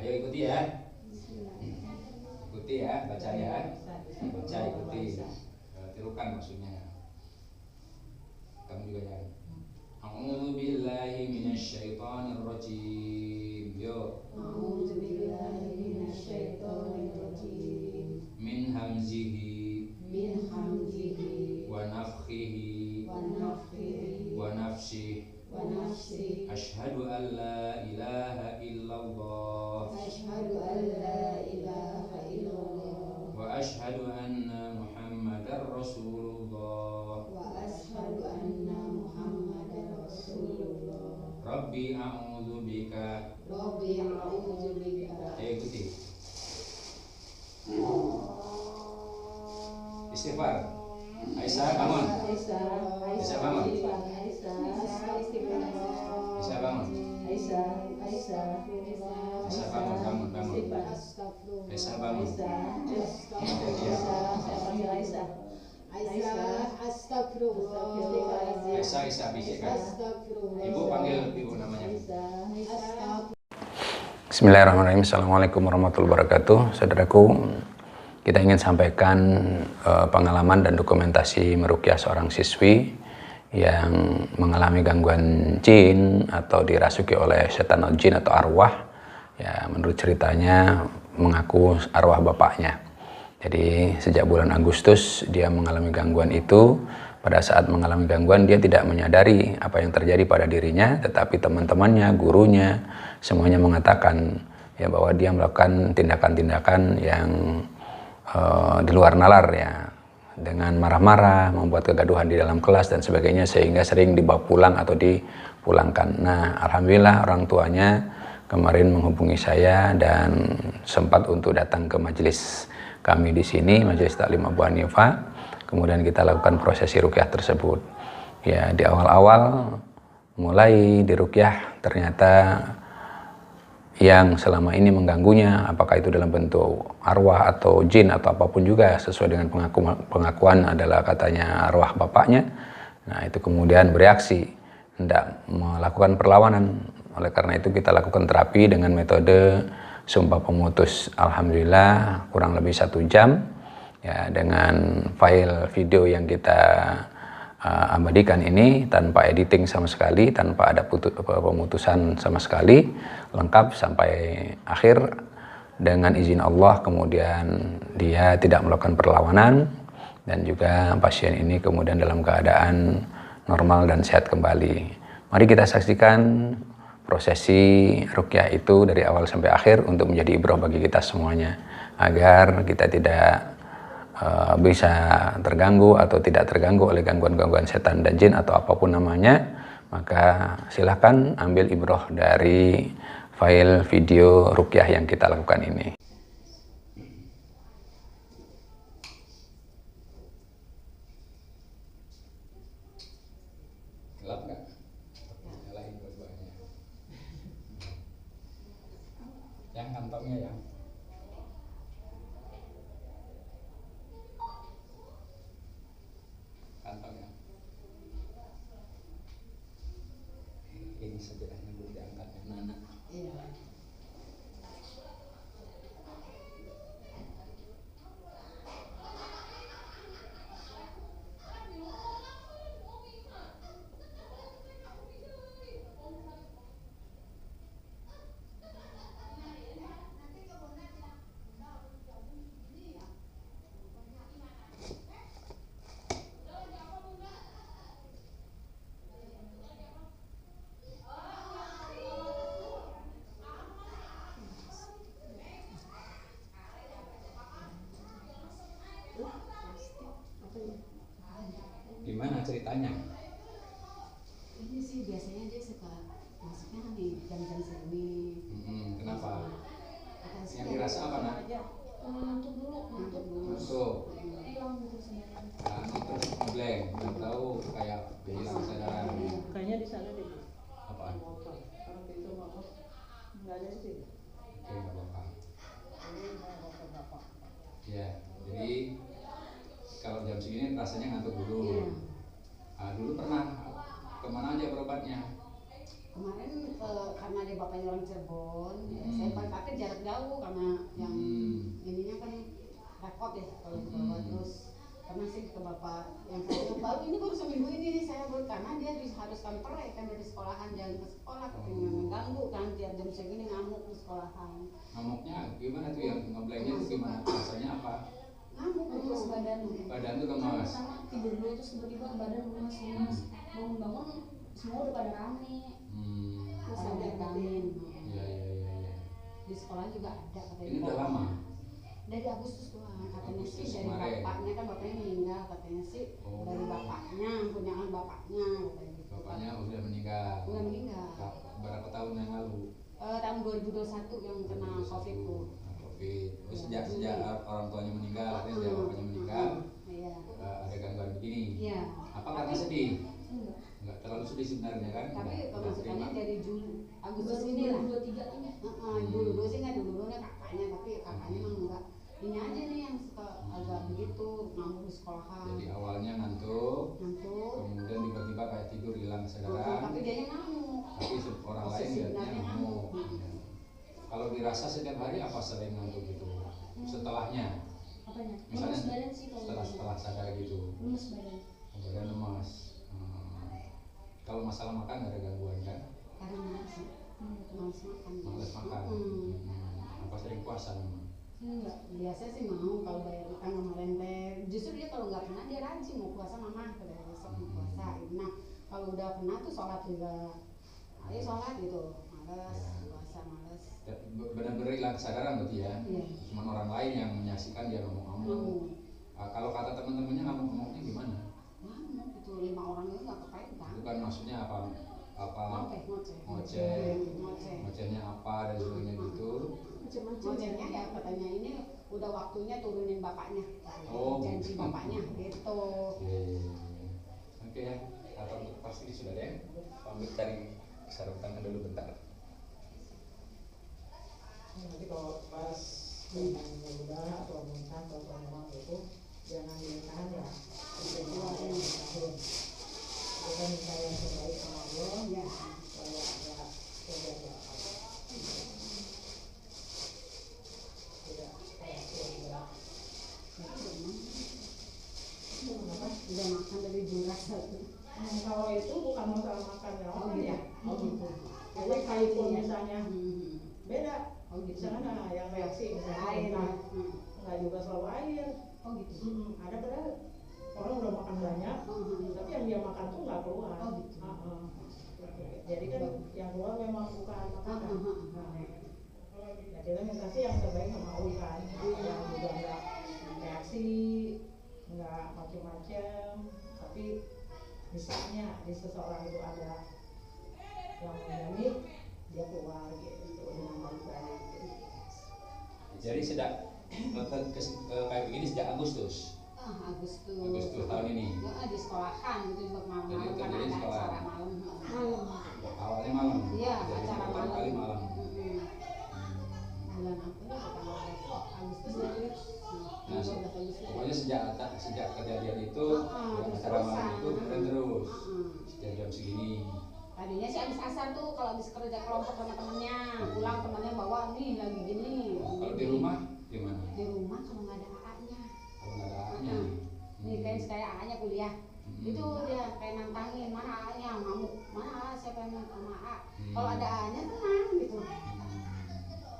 Ayo ikuti ya. Ikuti ya, baca ya. Baca, ikuti. Tirukan maksudnya. Kamu juga ya. A'udzu billahi minasyaitonir rajim. Yo. A'udzu billahi minasyaitonir rajim. Min hamzihi wa nafthihi wa nafsihi. Asyhadu an la ilaha illallah. Wa asyhadu anna Muhammadar Rasulullah. Rabbi a'udzu bika. Ayo ikuti. Istighfar. Aisyah bangun. Aisyah bangun. Aisyah bangun. Aisyah bangun. Aisyah bangun. Aisyah bisikkan. Ibu panggil ibu namanya. Bismillahirrahmanirrahim. Assalamualaikum warahmatullahi wabarakatuh. Saudaraku, kita ingin sampaikan pengalaman dan dokumentasi meruqyah seorang siswi yang mengalami gangguan jin atau dirasuki oleh setan atau jin atau arwah. Ya, menurut ceritanya mengaku arwah bapaknya. Jadi sejak bulan Agustus dia mengalami gangguan itu. Pada saat mengalami gangguan dia tidak menyadari apa yang terjadi pada dirinya, tetapi teman-temannya, gurunya, semuanya mengatakan ya bahwa dia melakukan tindakan-tindakan yang di luar nalar ya, dengan marah-marah, membuat kegaduhan di dalam kelas dan sebagainya, sehingga sering dibawa pulang atau dipulangkan. Nah, alhamdulillah orang tuanya kemarin menghubungi saya dan sempat untuk datang ke majelis kami di sini, Majelis Taklim Abu Hanifah. Kemudian kita lakukan prosesi ruqyah tersebut. Ya, di awal-awal mulai diruqyah ternyata yang selama ini mengganggunya, apakah itu dalam bentuk arwah atau jin atau apapun juga, sesuai dengan pengakuan adalah katanya arwah bapaknya. Nah, itu kemudian bereaksi, hendak melakukan perlawanan. Oleh karena itu kita lakukan terapi dengan metode sumpah pemutus. Alhamdulillah kurang lebih 1 jam. Ya, dengan file video yang kita abadikan ini tanpa editing sama sekali, tanpa ada pemutusan sama sekali, lengkap sampai akhir dengan izin Allah. Kemudian dia tidak melakukan perlawanan dan juga pasien ini kemudian dalam keadaan normal dan sehat kembali. Mari kita saksikan prosesi ruqyah itu dari awal sampai akhir untuk menjadi ibrah bagi kita semuanya, agar kita tidak bisa terganggu atau tidak terganggu oleh gangguan-gangguan setan dan jin atau apapun namanya. Maka silahkan ambil ibrah dari file video ruqyah yang kita lakukan ini. Gelap nggak? Nyalain dua-duanya. Yang kantongnya ya. Kantongnya. Ini sebenarnya belum diangkat ya, Nana. Iya. Gimana ceritanya? Ini sih biasanya dia suka masuknya di jam-jam segini. Kenapa? Yang dirasa apa, Nak? Ngantuk dulu. Ngantuk. Terus blank, nggak tahu kayak hilang kesadaran. Kayaknya di sana deh. Apaan? Kalau itu mau nggak ada sih. Oke, nggak apa-apa. Ya, jadi kalau jam segini rasanya ngantuk dulu. Dulu pernah kemana aja berobatnya? Kemarin karena dia bapaknya orang Cirebon, ya, saya pakai jarak jauh karena yang ininya kan repot ya kalau dibawa terus. Karena sih ke bapak yang saya baru ini baru seminggu ini saya buat karena dia diharuskan perek kan dari sekolahan jalan ke sekolah katanya mengganggu kan tiap jam segini ngamuk di sekolahan. Ngamuknya gimana tuh yang ngeblengnya tuh gimana? Rasanya apa? Ngamuk Lemas badan. Badan tuh lemas. Sama tidur dulu terus tiba-tiba badan lemas. Bangun-bangun semua udah pada rame. Terus ada angin. Iya. Di sekolah juga ada katanya. Ini udah lama. Dari Agustus doang katanya sih Agustus dari kemarin. bapaknya kan bapaknya meninggal katanya sih dari bapaknya punyaan bapaknya katanya gitu. Bapaknya udah meninggal. Udah meninggal. Berapa tahun yang lalu? Tahun 2021 yang kena COVID tuh. COVID. Oh, sejak orang tuanya meninggal, artinya sejak bapaknya meninggal. Iya. Ada gangguan begini. Iya. Apa karena sedih? Enggak terlalu sedih sebenarnya kan? Tapi pemasukannya dari Agustus Baru ini lah. 2023 ini. Dulu sih nggak dulunya kakaknya tapi kakaknya emang enggak. Ini aja nih yang suka agak begitu ngamuk di sekolahan. Jadi awalnya ngantuk, kemudian tiba-tiba kayak tidur hilang kesadaran. Tapi dia yang ngamuk. Tapi orang lain lihatnya ngamuk. Kalau dirasa setiap hari apa sering ngantuk gitu? Setelahnya, Apanya? misalnya Lemas badan sih kalau setelah sadar gitu, lemas badan. badan lemas. Kalau masalah makan nggak ada gangguan kan? Karena males makan. Males makan. Apa sering puasa memang? Enggak, biasa sih mau kalau bayar utang sama renter. Justru dia kalau nggak pernah dia rajin mau puasa mama, kalau besok mau puasa. Nah kalau udah pernah tuh sholat juga, ayo sholat gitu, males puasa males. Benar-benar hilang kesadaran berarti ya? Iya. Cuman orang lain yang menyaksikan dia ngomong-ngomong. Kalau kata teman-temannya ngomong-ngomongnya gimana? Ngamuk itu 5 orang itu nggak kepegang. Bukan maksudnya apa ngocehnya apa dan sebagainya gitu. Ngocehnya ya katanya ini udah waktunya turunin bapaknya, janji bapaknya gitu. Oke ya, atau pasti sudah deh. Pamit cari sarung tangan dulu bentar. Nanti kalau pas udah atau muntah atau ngomong itu jangan ditahan ya. Keluarin tahun. Kita minta yang terbaik sama Allah ya. Supaya nggak tidak Udah makan dari juras satu. Kalau itu bukan masalah makan ya, Iya. gitu. Jadi kalaupun misalnya beda, misalnya yang reaksi misalnya Air. nggak juga selalu air. Oh gitu. Ada padahal orang udah makan banyak, tapi yang dia makan tuh nggak keluar. Oh gitu. Jadi kan yang keluar memang bukan makanan. Nah, kita minta sih yang terbaik sama Allah kan, yang juga nggak reaksi, nggak macam-macam, tapi misalnya di seseorang itu ada yang menjamit, dia keluar gitu dengan baik-baik. Jadi sejak kayak begini sejak Agustus. Agustus tahun ini. Di sekolahan itu juga malam-malam Jadi karena terjadi ada sekolah. acara malam. Awalnya malam. Iya, Jadi acara pertama malam. kali malam. Bulan apa ya? Agustus ya. Nah, pokoknya sejak kejadian itu acara malam itu kemudian terus setiap jam segini. Tadinya sih habis asar tuh kalau habis kerja kelompok sama temennya, pulang temennya bawa nih lagi gini. Kalau di rumah gimana? Di rumah kalau nggak ada AA-nya. Kalau nggak ada A-nya. Nih kayak AA-nya kuliah. Itu dia kayak nantangin, mana AA-nya ngamuk, mana AA siapa yang sama AA. Kalau ada AA-nya tenang gitu.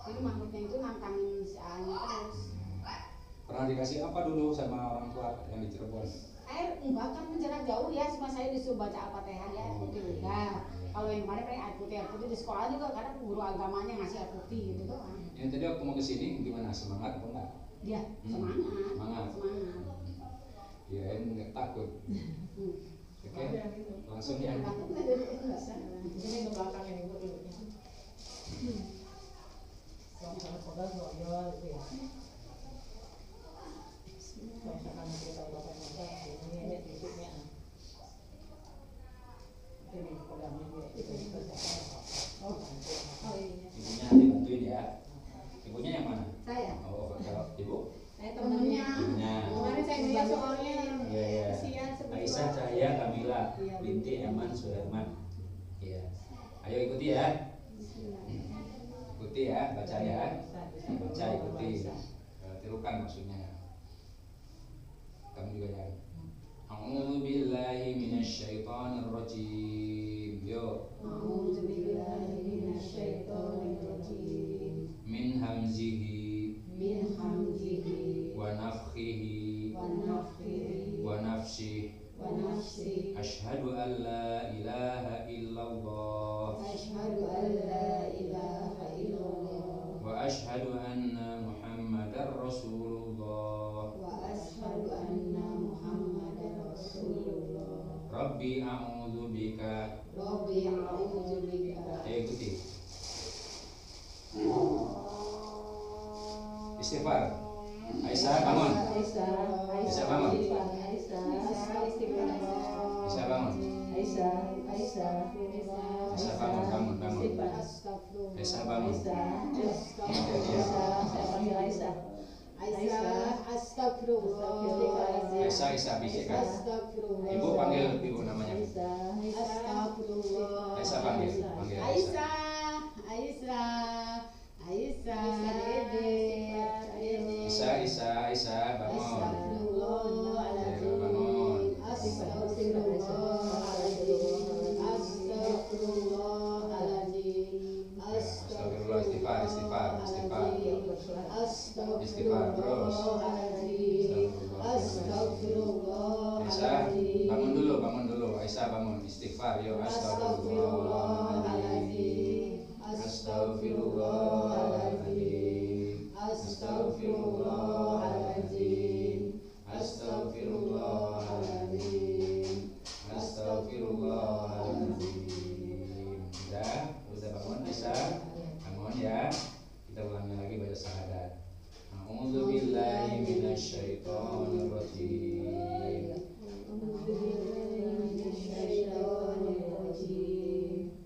Jadi makhluknya itu nantangin si AA-nya terus. Pernah dikasih apa dulu sama orang tua yang di Cirebon? Air enggak kan jarak jauh ya, cuma saya disuruh baca Al-Fatihah ya, air putih udah. Kalau yang kemarin paling air putih di sekolah juga kadang guru agamanya ngasih air putih gitu doang. Yang tadi waktu mau kesini gimana, semangat apa enggak? Dia semangat. Kirain nggak takut. Oke, langsung ya. Di sini ke belakang yang ibu duduknya. Sama pegang loyol gitu ya. Kalau misalkan kita bapak masak, ini titiknya. Ini pegangnya dia itu kerjakan apa? Oh iya. Ibunya dibantuin ya. Ibunya yang mana? Saya. Oh, kalau ibu? Saya temennya. Kemarin saya ngeliat soalnya. Iya. Aisyah Cahaya Kamila binti Eman Suherman. Iya. Ayo ikuti ya. Ikuti ya, baca ya. Baca, ikuti. Tirukan maksudnya. Kamu juga ya. A'udzu billahi minasyaitonir rajim. Yo. A'udzu billahi minasyaitonir rajim. Min hamzihi Min hamzihi wa nafthihi wa nafthihi wa nafsihi. wa nafsihi. Asyhadu an la ilaha illallah Asyhadu an la ilaha illallah. wa asyhadu anna Muhammadar Rasulullah. Wa asyhadu anna Muhammadar Rasulullah. Rabbi a'udzu bika. Rabbi a'udzu bika. Ayo ikuti. Istighfar. Aisyah bangun. Aisyah bangun. Aisyah bangun. Aisyah bangun, bangun. Aisyah bangun. Aisyah, astagfirullah. Aisyah bisikan. Astagfirullah. Ibu panggil ibu namanya. Astagfirullah. Aisyah panggil Aisyah. Aisyah, Dede. Aisyah bangun. Astagfirullahaladzim. Bangun. Astagfirullahaladzim. Astagfirullahaladzim. Astagfirullah, istighfar. Istighfar terus. Aisyah, bangun dulu. Aisyah bangun. Istighfar, yuk. Astagfirullahaladzim. Astagfirullahaladzim. Astagfirullahaladzim. Astagfirullahaladzim. Astagfirullahaladzim. Udah bangun Aisyah. Bangun ya. Kita ulangi lagi baca syahadat. A'udzu billahi minasyaitonir rajim.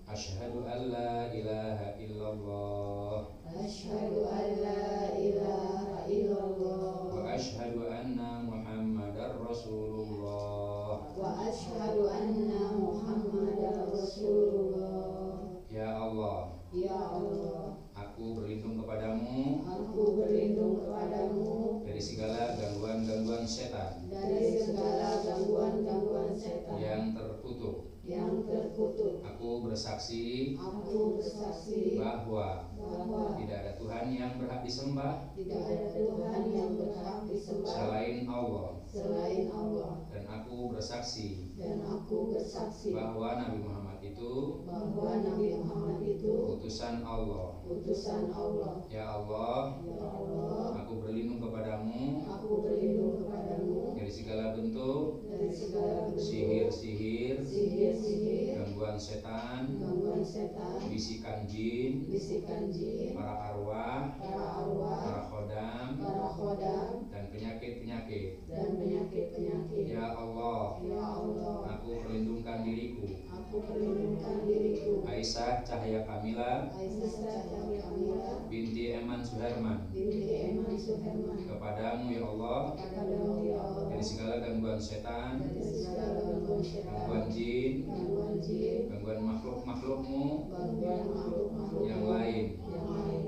Asyhadu an la ilaha illallah Asyhadu an la ilaha illallah. wa asyhadu anna Muhammadar Rasulullah. Wa asyhadu anna Muhammadar Rasulullah. Ya Allah, Ya Allah, aku berlindung kepadamu aku berlindung kepadamu dari segala gangguan-gangguan setan dari segala gangguan-gangguan setan yang terkutuk. yang terkutuk. Aku bersaksi Aku bersaksi bahwa bahwa tidak ada Tuhan yang berhak disembah tidak ada Tuhan yang berhak disembah selain Allah, selain Allah, dan aku bersaksi dan aku bersaksi bahwa Nabi Muhammad itu bahwa Nabi Muhammad itu utusan Allah. utusan Allah. Ya Allah, Ya Allah, aku berlindung kepadamu aku berlindung kepadamu dari segala bentuk dari segala bentuk sihir-sihir, sihir-sihir, gangguan setan, gangguan setan, bisikan jin, bisikan jin, para arwah, para arwah, para khodam, para khodam, dan penyakit-penyakit. dan penyakit-penyakit. Ya Allah, Ya Allah, aku perlindungkan diriku. aku perlindungkan diriku. Aisyah Cahaya Kamila Aisyah Cahaya Kamila binti Eman Suherman, binti Eman Suherman, kepadamu ya Allah kepadamu ya Allah, dari segala gangguan setan, dari segala gangguan gangguan setan, jin, gangguan jin, gangguan makhluk-makhlukmu gangguan makhluk-makhluk yang lain. yang lain.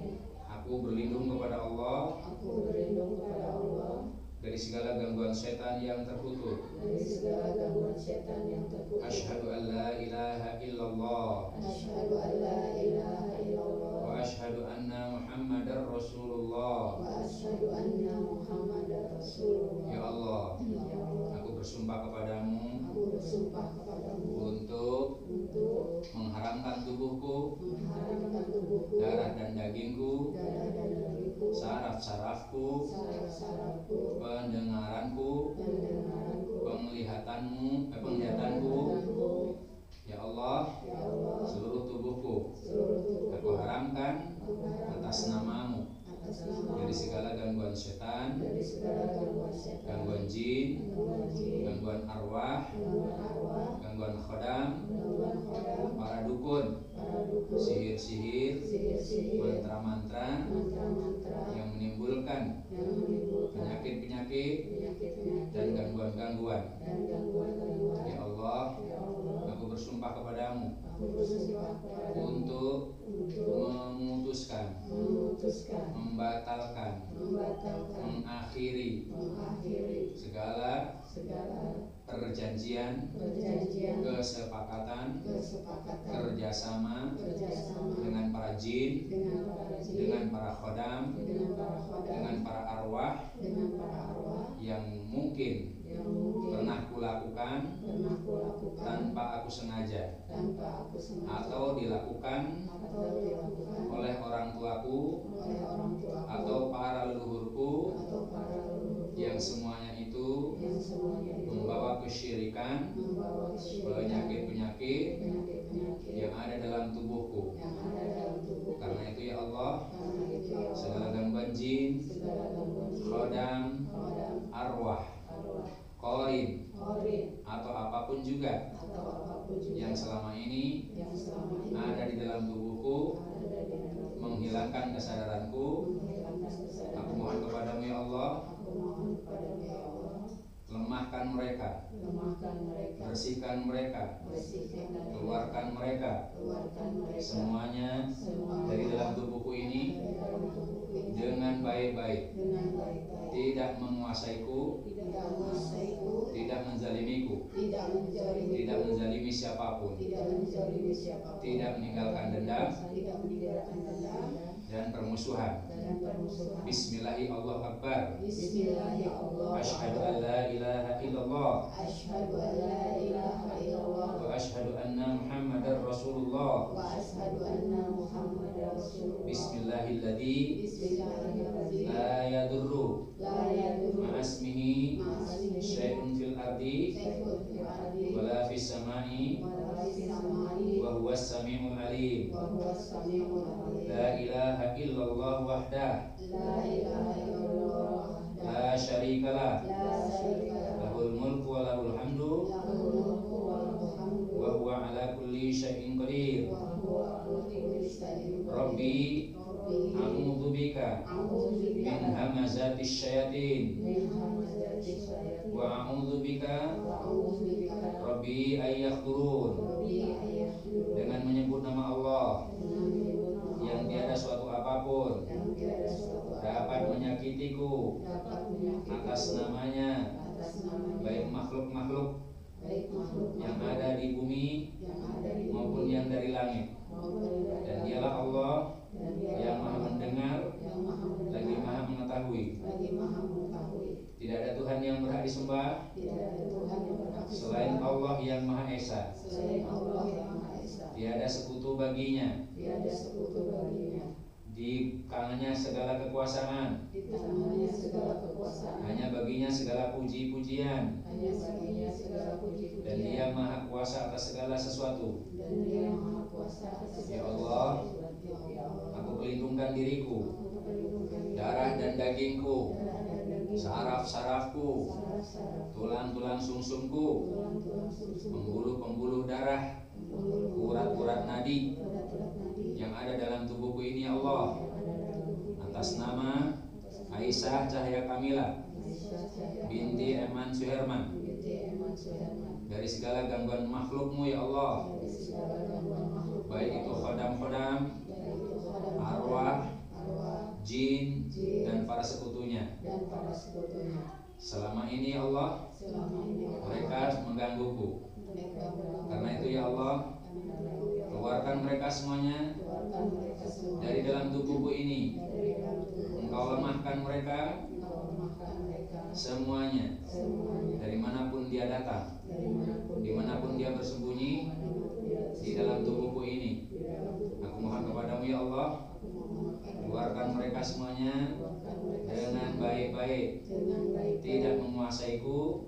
Aku berlindung kepada Allah Aku berlindung kepada Allah dari segala gangguan setan yang terkutuk. dari segala gangguan setan yang terkutuk. Asyhadu an la ilaha illallah Asyhadu an la ilaha illallah wa asyhadu anna Muhammadar Rasulullah. wa asyhadu anna Muhammadar Rasulullah. Ya Allah, Ya Allah, aku bersumpah kepadamu aku bersumpah kepadamu untuk untuk mengharamkan tubuhku, mengharamkan tubuhku, darah dan dagingku, darah dan dagingku, saraf-sarafku, saraf-sarafku, pendengaranku, pendengaranku, penglihatanku, penglihatanku. Ya Allah, Ya Allah, seluruh tubuhku seluruh tubuhku aku haramkan aku haramkan atas namamu atas nama dari segala gangguan setan, dari segala gangguan setan, gangguan jin, gangguan jin, gangguan arwah, gangguan arwah, gangguan khodam, gangguan khodam, para dukun, para dukun, sihir-sihir, sihir-sihir, mantra-mantra mantra-mantra yang menimbulkan yang menimbulkan penyakit-penyakit penyakit-penyakit dan gangguan-gangguan. dan gangguan-gangguan. Ya Allah, Ya Allah, aku bersumpah kepadamu untuk memutuskan, membatalkan, mengakhiri segala perjanjian, kesepakatan, kerjasama dengan para jin, dengan para khodam, dengan para arwah yang mungkin pernah kulakukan tanpa aku sengaja atau dilakukan oleh orang tuaku atau para leluhurku yang semuanya itu membawa kesyirikan, penyakit-penyakit yang ada dalam tubuhku. Karena itu ya Allah, segala gangguan jin, khodam, arwah, korin, atau apapun juga yang selama ini ada di dalam tubuhku, menghilangkan kesadaranku, aku mohon kepadamu ya Allah, lemahkan mereka, bersihkan mereka, keluarkan mereka semuanya dari dalam tubuhku ini dengan baik-baik, tidak menguasaiku, tidak menzalimiku, tidak menzalimi siapapun, tidak meninggalkan dendam dan permusuhan. Bismillahi Allahu Akbar. Asyhadu an la ilaha illallah wa asyhadu anna Muhammadar Rasulullah. Bismillahilladzi la yadurru ma'asmihi syai'un fil ardi wala fis samai wa huwas samiul alim. La ilaha illallah wahdah la syarikalah lahul mulku wa lahul hamdu wa huwa ala kulli syai'in qadir. Rabbi a'udzu bika min hamazatis syayatin wa a'udzu bika Rabbi ayyahturun. Dengan menyebut nama Allah yang tiada suatu apapun dapat menyakitiku atas namanya, baik makhluk-makhluk yang ada di bumi maupun yang dari langit. Dan dialah Allah yang maha mendengar lagi maha mengetahui. Tidak ada Tuhan yang berhak disembah selain Allah yang Maha Esa. Tiada sekutu baginya. Di tangannya segala kekuasaan. Hanya baginya segala puji-pujian. Dan Dia Maha Kuasa atas segala sesuatu. Ya Allah, aku pelindungkan diriku, darah dan dagingku, saraf-sarafku, tulang-tulang sumsumku, pembuluh-pembuluh darah, urat-urat nadi yang ada dalam tubuhku ini ya Allah, atas nama Aisyah Cahaya Kamila binti Eman Suherman, dari segala gangguan makhlukmu ya Allah, baik itu khodam-khodam, arwah, jin, dan para sekutunya. Selama ini ya Allah, mereka menggangguku. Karena itu ya Allah, keluarkan mereka semuanya dari dalam tubuhku ini. Engkau lemahkan mereka semuanya, dari manapun dia datang, dimanapun dia bersembunyi di dalam tubuhku ini. Aku mohon kepadamu ya Allah, keluarkan mereka semuanya dengan baik-baik, tidak menguasaiku,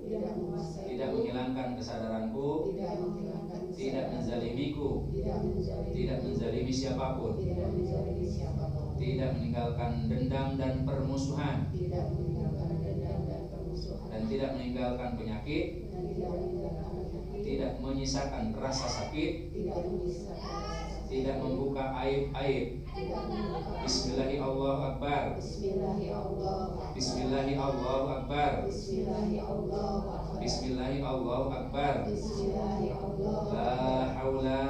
tidak menghilangkan kesadaranku, tidak menzalimiku, tidak menzalimi siapapun, tidak meninggalkan dendam dan permusuhan, dan tidak meninggalkan penyakit, tidak menyisakan rasa sakit, tidak membuka aib-aib. Bismillahi Allahu Akbar. Bismillahi Allahu Akbar. Bismillahi Allahu Akbar. La haula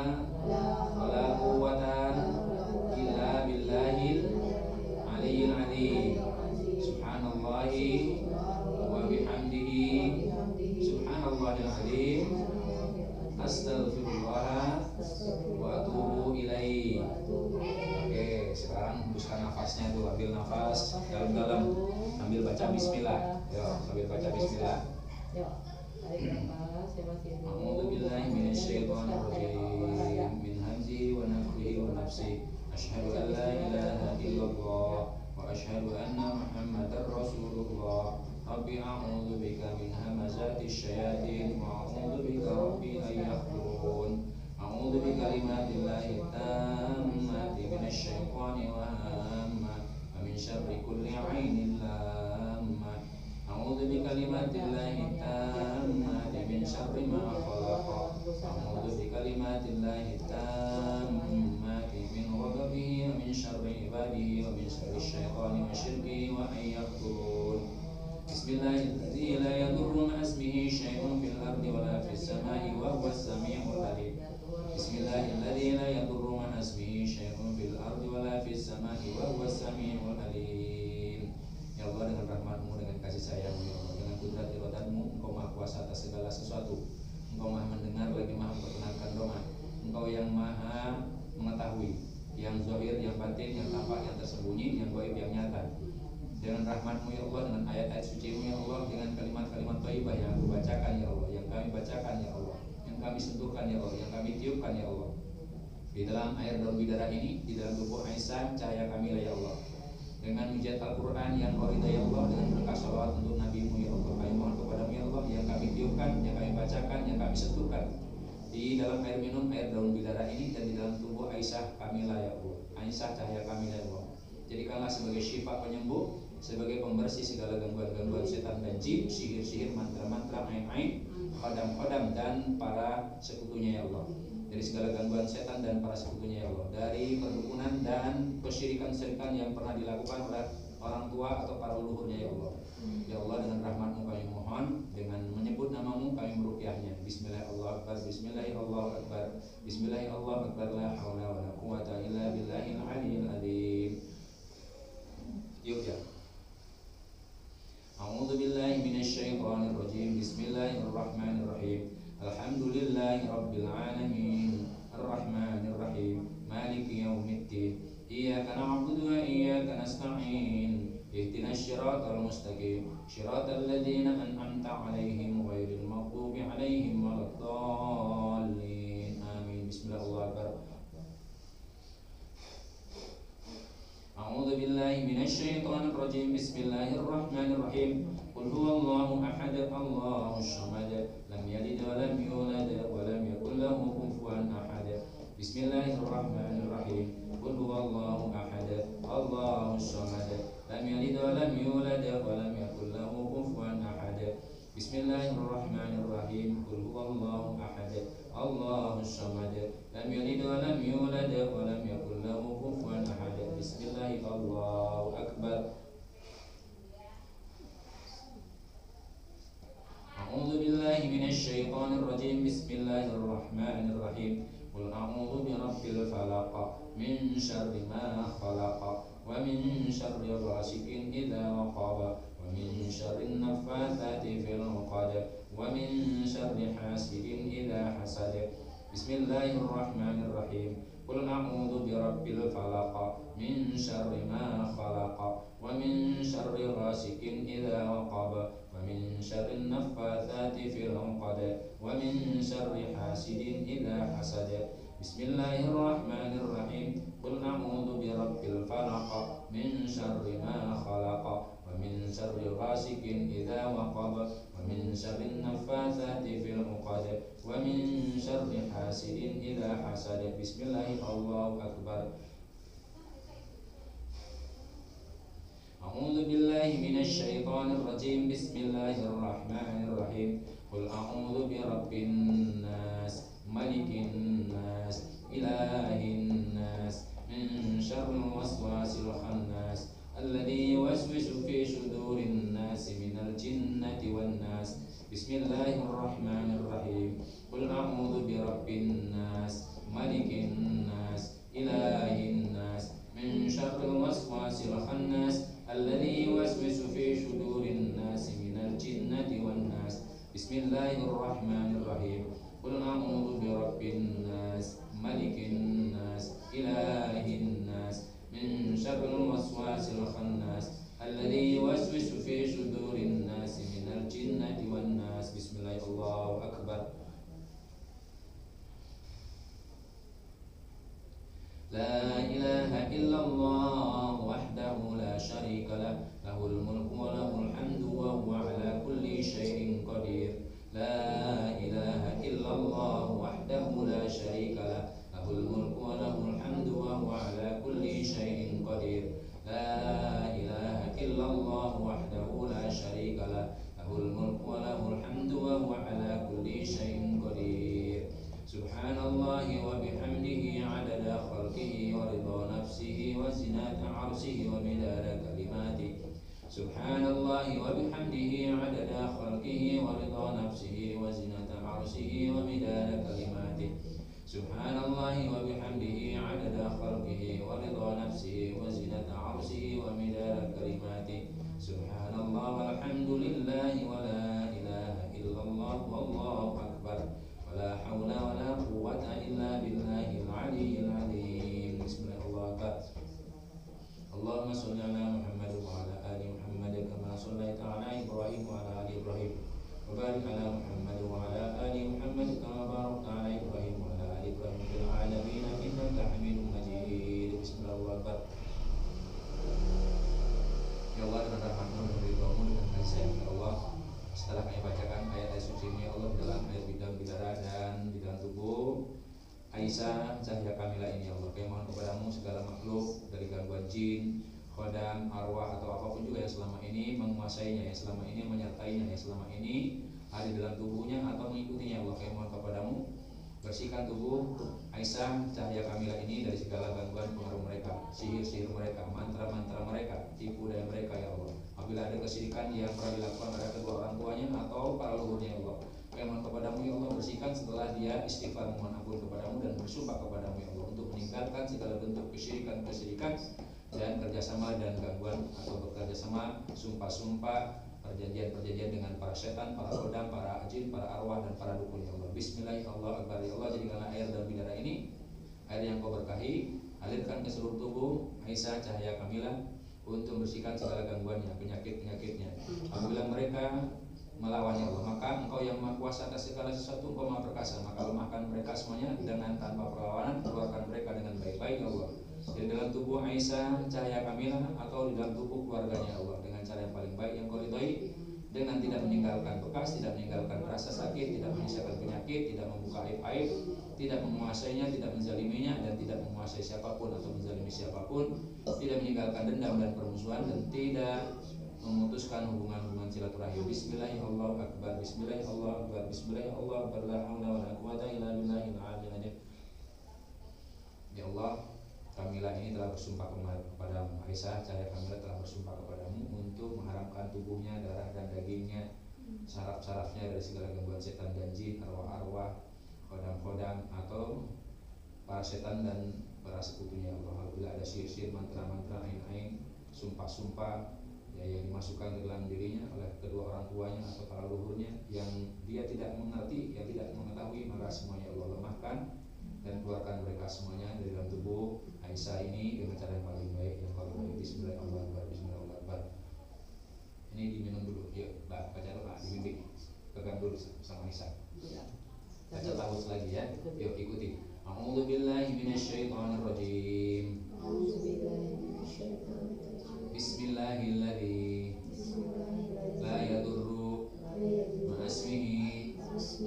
wala quwwata illa billahil aliyyil azim. Subhanallahi wa bihamdihi subhanallahil azim. Astaghfirullah wa atubu ilaih. Oke, sekarang hembuskan nafasnya tuh, ambil nafas dalam-dalam sambil baca bismillah. Yo, sambil baca bismillah. A'udzu billahi minasyaitonir rajim. Min hamzihi wa nafthihi wa nafsihi. Asyhadu an la ilaha illallah wa asyhadu anna Muhammadar Rasulullah. Rabbi a'udzu bika min hamazati syayatin wa a'udzu bika rabbi an yahdurun. A'udzu bikalimatillahi tammati minasy syaithanir rajim wa min syarri kulli 'ainin lamma. A'udzu bikalimatillahi tammati min syarri ma khalaq. A'udzu bikalimatillahi tammati min ghadabihi wa min syarri ibadihi wa min syarri syaitani wa syirkihi wa an yahdurun. Bismillahirrahmanirrahim. La yadurru ma ismihi syai'un fil ardi wa la fis samai wa huwas samiul alim. Bismillahirrahmanirrahim. La yadurru ma ismihi syai'un fil ardi wa la fis samai wa huwas samiul alim. Ya Allah, dengan rahmat-Mu, dengan kasih sayang-Mu, ya Allah, dengan kudrat iradat-Mu, Engkau Maha Kuasa atas segala sesuatu. Engkau Maha mendengar lagi Maha memperkenalkan doa. Engkau yang Maha mengetahui yang zahir, yang batin, yang tampak, yang tersembunyi, yang gaib, yang nyata. Dengan rahmat-Mu ya Allah, dengan ayat-ayat suci-Mu ya Allah, dengan kalimat-kalimat thayyibah yang aku bacakan ya Allah, yang kami bacakan ya Allah, yang kami sentuhkan ya Allah, yang kami tiupkan ya Allah. Di dalam air daun bidara ini, di dalam tubuh Aisyah, cahaya kami ya Allah. Dengan mujizat Al-Quran yang Kau ridha ya Allah, dengan berkah salawat untuk Nabi-Mu ya Allah, kami mohon kepada-Mu ya Allah, yang kami tiupkan, yang kami bacakan, yang kami sentuhkan. Di dalam air minum air daun bidara ini dan di dalam tubuh Aisyah kami ya Allah. Aisyah cahaya kami ya Allah. Jadikanlah sebagai syifa penyembuh, sebagai pembersih segala gangguan-gangguan setan dan jin, sihir-sihir, mantra-mantra, ain-ain, kodam-kodam dan para sekutunya ya Allah. Dari segala gangguan setan dan para sekutunya ya Allah. Dari perdukunan dan kesyirikan-syirikan yang pernah dilakukan oleh orang tua atau para leluhurnya ya Allah. Ya Allah, dengan rahmat-Mu kami mohon, dengan menyebut nama-Mu kami meruqyahnya. Bismillahirrahmanirrahim. Bismillahirrahmanirrahim. Bismillahirrahmanirrahim. La haula wa la quwwata illa billahil aliyyil azim. Yuk ya. A'udzu billahi minasyaitonir rajim. Bismillahirrahmanirrahim. Alhamdulillahi rabbil alamin. Arrahmanir rahim. Maliki yaumiddin. Iyyaka na'budu wa iyyaka nasta'in. Ihdinas siratal mustaqim. Shiratal ladzina an'amta 'alaihim ghairil maghdubi 'alaihim waladdallin. Amin. Bismillahirrahmanirrahim. A'udzu billahi minasyaitonir rajim. Bismillahirrahmanirrahim. Qul huwallahu ahad, Allahus samad, lam yalid wa lam yulad wa lam yakul lahu kufuwan ahad. Bismillahirrahmanirrahim. Qul huwallahu ahad, Allahus samad, lam yalid wa lam yulad wa lam yakul lahu kufuwan ahad. Bismillahirrahmanirrahim. Qul huwallahu ahad, Allahus samad, lam yalid wa lam yulad wa lam yakul lahu kufuwan ahad. Bismillahirrahmanirrahim. Allahu akbar. A'udzu billahi minasyaitonir rajim. Bismillahirrahmanirrahim. Qul a'udzu birabbil falaq, min syarri ma khalaq, wa min syarri ghasiqin idza waqab, wa min syarri naffatsati fil 'uqad, wa min syarri hasidin idza hasad. Bismillahirrahmanirrahim. Qul a'udzu birabbil falaq, min syarri ma khalaq, wa min syarri ghasiqin idza waqab, wa min syarri naffatsati fil 'uqad, wa min syarri hasidin idza hasad. Bismillahirrahmanirrahim. Qul a'udzu birabbil falaq, min syarri ma khalaq, wa min syarri ghasiqin idza waqab, wa min syarri naffatsati fil 'uqad, wa min syarri hasidin idza hasad. Bismillahirrahmanirrahim. Allahu akbar. A'udzu billahi minasyaitonir rajim. Bismillahirrahmanirrahim. Qul a'udzu birabbin nas, malikin nas, ilahin nas, min syarril waswasil khannas, alladzi yuwaswisu fi sudurin nas minal jinnati wan nas. Bismillahirrahmanirrahim. Qul a'udzu birabbin nas, malikin الوسواس الخناس الذي يوسوس في صدور الناس من الجنة والناس. بسم الله. الله أكبر. لا إله إلا الله وحده لا شريك له له الملك وله الحمد وهو على كل شيء قدير. لا إله إلا الله وحده لا شريك له له الملك وله الحمد وهو على كل شيء قدير. لا إله إلا الله وحده لا شريك له له الملك وله الحمد وهو على كل شيء قدير. سبحان الله وبحمده عدد خلقه ورضا نفسه وزنة عرشه ومداد كلماته. سبحان الله وبحمده عدد خلقه ورضا نفسه وزنة عرشه ومداد كلماته. سبحان الله وبحمده عدد خلقه ورضا نفسه وزنة عرشه ومداد كلماته. سبحان الله والحمد لله ولا إله إلا الله والله أكبر ولا حول ولا قوة إلا بالله العلي العظيم. بسم الله. الله أكبر. اللهم صل على محمد وعلى آل محمد كما صليت على إبراهيم وعلى آل إبراهيم وبارك على محمد وعلى آل محمد كما باركت على إبراهيم وعلى آل إبراهيم في العالمين إنك حميد مجيد. بسم الله. الله أكبر. Ya Allah, dengan rahmat-Mu dan ridha-Mu, dengan kasih ya Allah, setelah kami bacakan ayat-ayat suci-Mu ya Allah dalam air bidang bidara dan di dalam tubuh Aisyah Cahya Kamila ini ya Allah, kami mohon kepadamu segala makhluk dari gangguan jin, khodam, arwah atau apapun juga yang selama ini menguasainya, yang selama ini menyertainya, yang selama ini ada di dalam tubuhnya atau mengikutinya ya Allah, kami mohon kepadamu bersihkan tubuh Aisyah Cahya Kamila ini dari segala gangguan pengaruh mereka, sihir-sihir mereka, mantra-mantra mereka, tipu daya mereka ya Allah. Apabila ada kesyirikan yang pernah dilakukan pada kedua orang tuanya atau para leluhurnya ya Allah, kami mohon kepadamu ya Allah, bersihkan setelah dia istighfar mohon ampun kepadamu dan bersumpah kepadamu ya Allah untuk meninggalkan segala bentuk kesyirikan dan kerjasama dan gangguan atau bekerjasama sumpah-sumpah perjanjian-perjanjian dengan para setan, para kodam, para jin, para arwah dan para dukun ya Allah. Bismillahirrahmanirrahim. Ya Allah, jadikanlah air dan bidara ini air yang Kau berkahi, alirkan ke seluruh tubuh Aisyah Cahaya Kamila untuk membersihkan segala gangguannya, penyakit-penyakitnya. Apabila mereka melawannya Allah, maka Engkau yang Maha Kuasa atas segala sesuatu, Engkau Maha Perkasa, maka lemahkan mereka semuanya dengan tanpa perlawanan, keluarkan mereka dengan baik-baik ya Allah, di dalam tubuh Aisyah Cahaya Kamila atau di dalam tubuh keluarganya Allah, dengan cara yang paling baik yang Kau ridhai, dengan tidak meninggalkan bekas, tidak meninggalkan rasa sakit, tidak menyisakan penyakit, tidak membuka aib-aib, tidak menguasainya, tidak menzaliminya, dan tidak menguasai siapapun atau menzalimi siapapun, tidak meninggalkan dendam dan permusuhan, dan tidak memutuskan hubungan-hubungan silaturahim. Bismillahirrahmanirrahim. Bismillahirrahmanirrahim. Bismillahirrahmanirrahim. La haula wala quwwata illa billahil aliyyil azim. Ya Allah, Kamila ini telah bersumpah kepadamu, Aisyah Cahaya Kamila telah bersumpah kepadamu untuk mengharamkan tubuhnya, darah dan dagingnya, saraf-sarafnya dari segala gangguan setan dan jin, arwah-arwah, khodam-khodam atau para setan dan para sekutunya ya Allah. Apabila ada sihir-sihir, mantra-mantra, ain-ain, sumpah-sumpah ya, yang dimasukkan ke dalam dirinya oleh kedua orang tuanya atau para leluhurnya yang dia tidak mengerti, yang tidak mengetahui, maka semuanya Allah lemahkan dan keluarkan mereka semuanya dari dalam tubuh Aisyah ini dengan cara yang paling baik yang paling baik. Bismillahirrahmanirrahim. Bismillahirrahmanirrahim. Ini diminum dulu, yuk baca doa, dibimbing, pegang dulu sama Aisyah. Baca tahus lagi ya, yuk ikuti. A'udzu billahi minasyaitonir rajim. Bismillahilladzi la yadurru ma'asmihi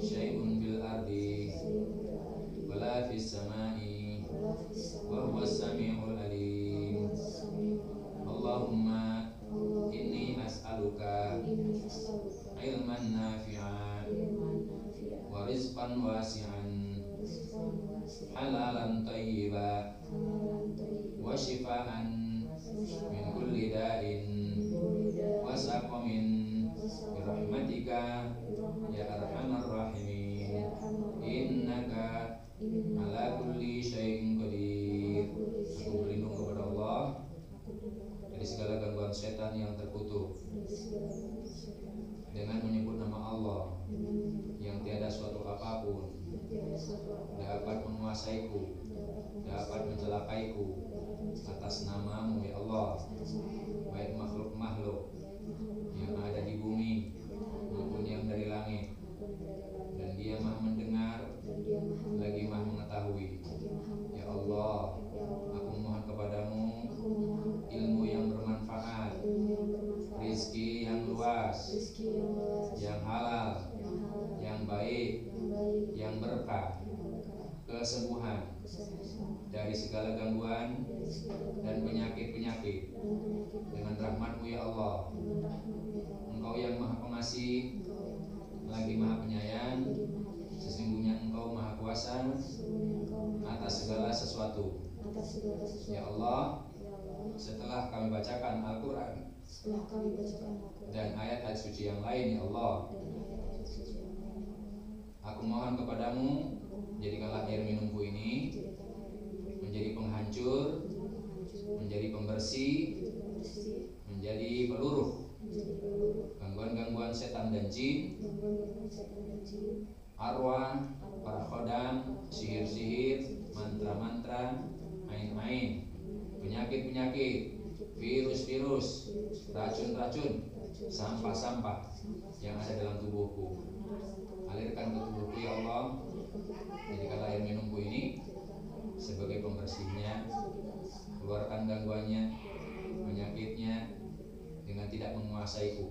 syai'un bil ardi wala fis samai wa huwas samiul alim. Allahumma inni as'aluka ilman nafi'an wa rizqan wasi'an halalan thayyiban wa shifaan min kulli da'in wa saqamin birahmatika ya arhamar rahimin innaka ala kulli syai'in qadir. Aku berlindung kepada Allah dari segala gangguan setan yang terkutuk dengan menyebut nama Allah yang tiada suatu apapun dapat menguasaiku dapat mencelakaiku atas namamu ya Allah, baik makhluk-makhluk yang ada di bumi maupun yang dari langit, dan Dia Maha mendengar lagi Maha mengetahui. Ya Allah, aku mohon kepadamu ilmu yang bermanfaat, rizki yang luas, yang halal, yang baik, yang berkah, kesembuhan dari segala gangguan dan penyakit-penyakit dengan rahmat-Mu ya Allah. Engkau yang Maha Pengasih lagi Maha Penyayang, sesungguhnya Engkau Maha Kuasa atas segala sesuatu. Ya Allah, setelah kami bacakan Al-Quran dan ayat-ayat suci yang lain ya Allah, aku mohon kepadamu, jadikanlah air minumku ini menjadi penghancur, menjadi pembersih, menjadi peluruh gangguan-gangguan setan dan jin, arwah, para khodam, sihir-sihir, mantra-mantra, ain-ain, penyakit-penyakit, virus-virus, racun-racun, sampah-sampah yang ada dalam tubuhku. Alirkan ke tubuhku ya Allah, jadikanlah air minumku ini sebagai pembersihnya. Keluarkan gangguannya, penyakitnya dengan tidak menguasaiku,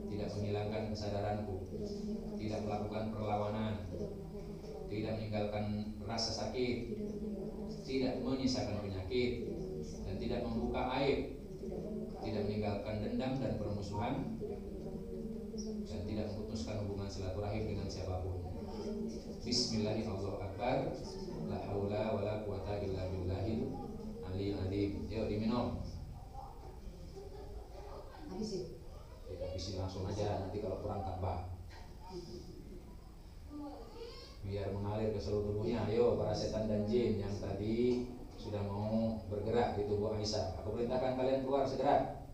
tidak menghilangkan kesadaranku, tidak melakukan perlawanan, tidak meninggalkan rasa sakit, tidak menyisakan penyakit, dan tidak membuka aib, tidak meninggalkan dendam dan permusuhan, dan tidak memutuskan hubungan silaturahim dengan siapapun. Bismillahirrahmanirrahim. La haula wala quwata illa billahil aliyil azim. Yuk diminum. Habisin. Habisin langsung aja, nanti kalau kurang tambah. Biar mengalir ke seluruh tubuhnya. Ayo para setan dan jin yang tadi sudah mau bergerak di tubuh Aisyah, aku perintahkan kalian keluar segera,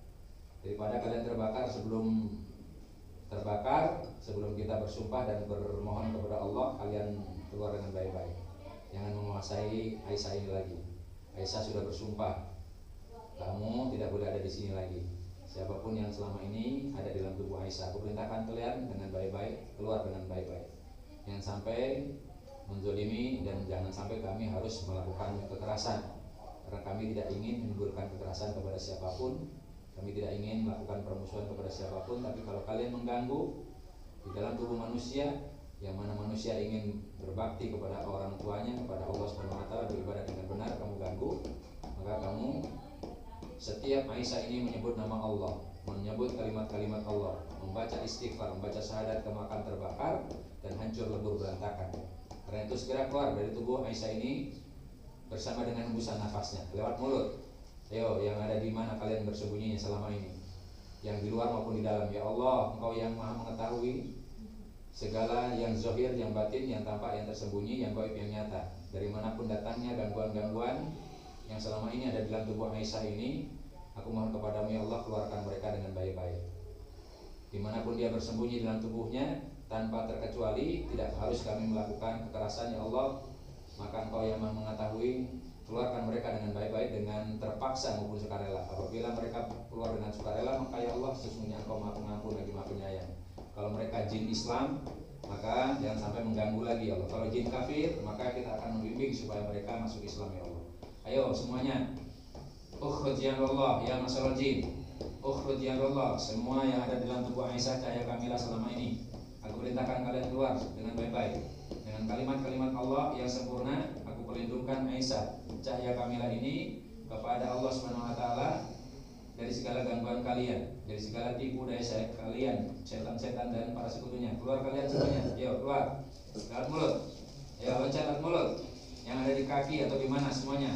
daripada kalian terbakar sebelum kita bersumpah dan bermohon kepada Allah. Kalian keluar dengan baik-baik, jangan menguasai Aisyah ini lagi. Aisyah sudah bersumpah, kamu tidak boleh ada di sini lagi. Siapapun yang selama ini ada di dalam tubuh Aisyah, aku perintahkan kalian dengan baik-baik keluar dengan baik-baik. Jangan sampai menzolimi, dan jangan sampai kami harus melakukan kekerasan, karena kami tidak ingin menimbulkan kekerasan kepada siapapun. Kami tidak ingin melakukan permusuhan kepada siapapun. Tapi kalau kalian mengganggu di dalam tubuh manusia, yang mana manusia ingin berbakti kepada orang tuanya, kepada Allah Subhanahu wa taala, beribadah dengan benar, kamu ganggu, maka kamu, setiap Aisyah ini menyebut nama Allah, menyebut kalimat-kalimat Allah, membaca istighfar, membaca syahadat, kamu akan terbakar dan hancur lebur berantakan. Karena itu segera keluar dari tubuh Aisyah ini bersama dengan hembusan nafasnya lewat mulut. Ayo, yang ada di mana kalian bersembunyinya selama ini, yang di luar maupun di dalam. Ya Allah, Engkau yang Maha mengetahui segala yang zahir, yang batin, yang tampak, yang tersembunyi, yang gaib, yang nyata. Dari manapun datangnya gangguan-gangguan yang selama ini ada di dalam tubuh Aisyah ini, aku mohon kepadamu ya Allah, keluarkan mereka dengan baik-baik. Dimanapun dia bersembunyi dalam tubuhnya, tanpa terkecuali, tidak harus kami melakukan kekerasan ya Allah, maka Engkau yang Maha mengetahui. Keluarkan mereka dengan baik-baik, dengan terpaksa maupun sukarela. Apabila mereka keluar dengan sukarela, maka ya Allah, sesungguhnya Engkau Maha Pengampun lagi Maha Penyayang. Kalau mereka jin Islam, maka jangan sampai mengganggu lagi ya Allah. Kalau jin kafir, maka kita akan membimbing supaya mereka masuk Islam ya Allah. Ayo semuanya, ukhruj ya Allah ya masyarul jin, ukhruj ya Allah, semua yang ada dalam tubuh Aisyah cahaya kamilah selama ini, aku perintahkan kalian keluar dengan baik-baik, dengan kalimat-kalimat Allah yang sempurna. Aku perlindungkan Aisyah cahaya kamilah ini kepada Allah Subhanahu wa taala dari segala gangguan kalian, dari segala tipu daya kalian, setan-setan dan para sekutunya. Keluar kalian semuanya, ayo keluar lewat mulut, ayo loncat lewat mulut, yang ada di kaki atau di mana semuanya.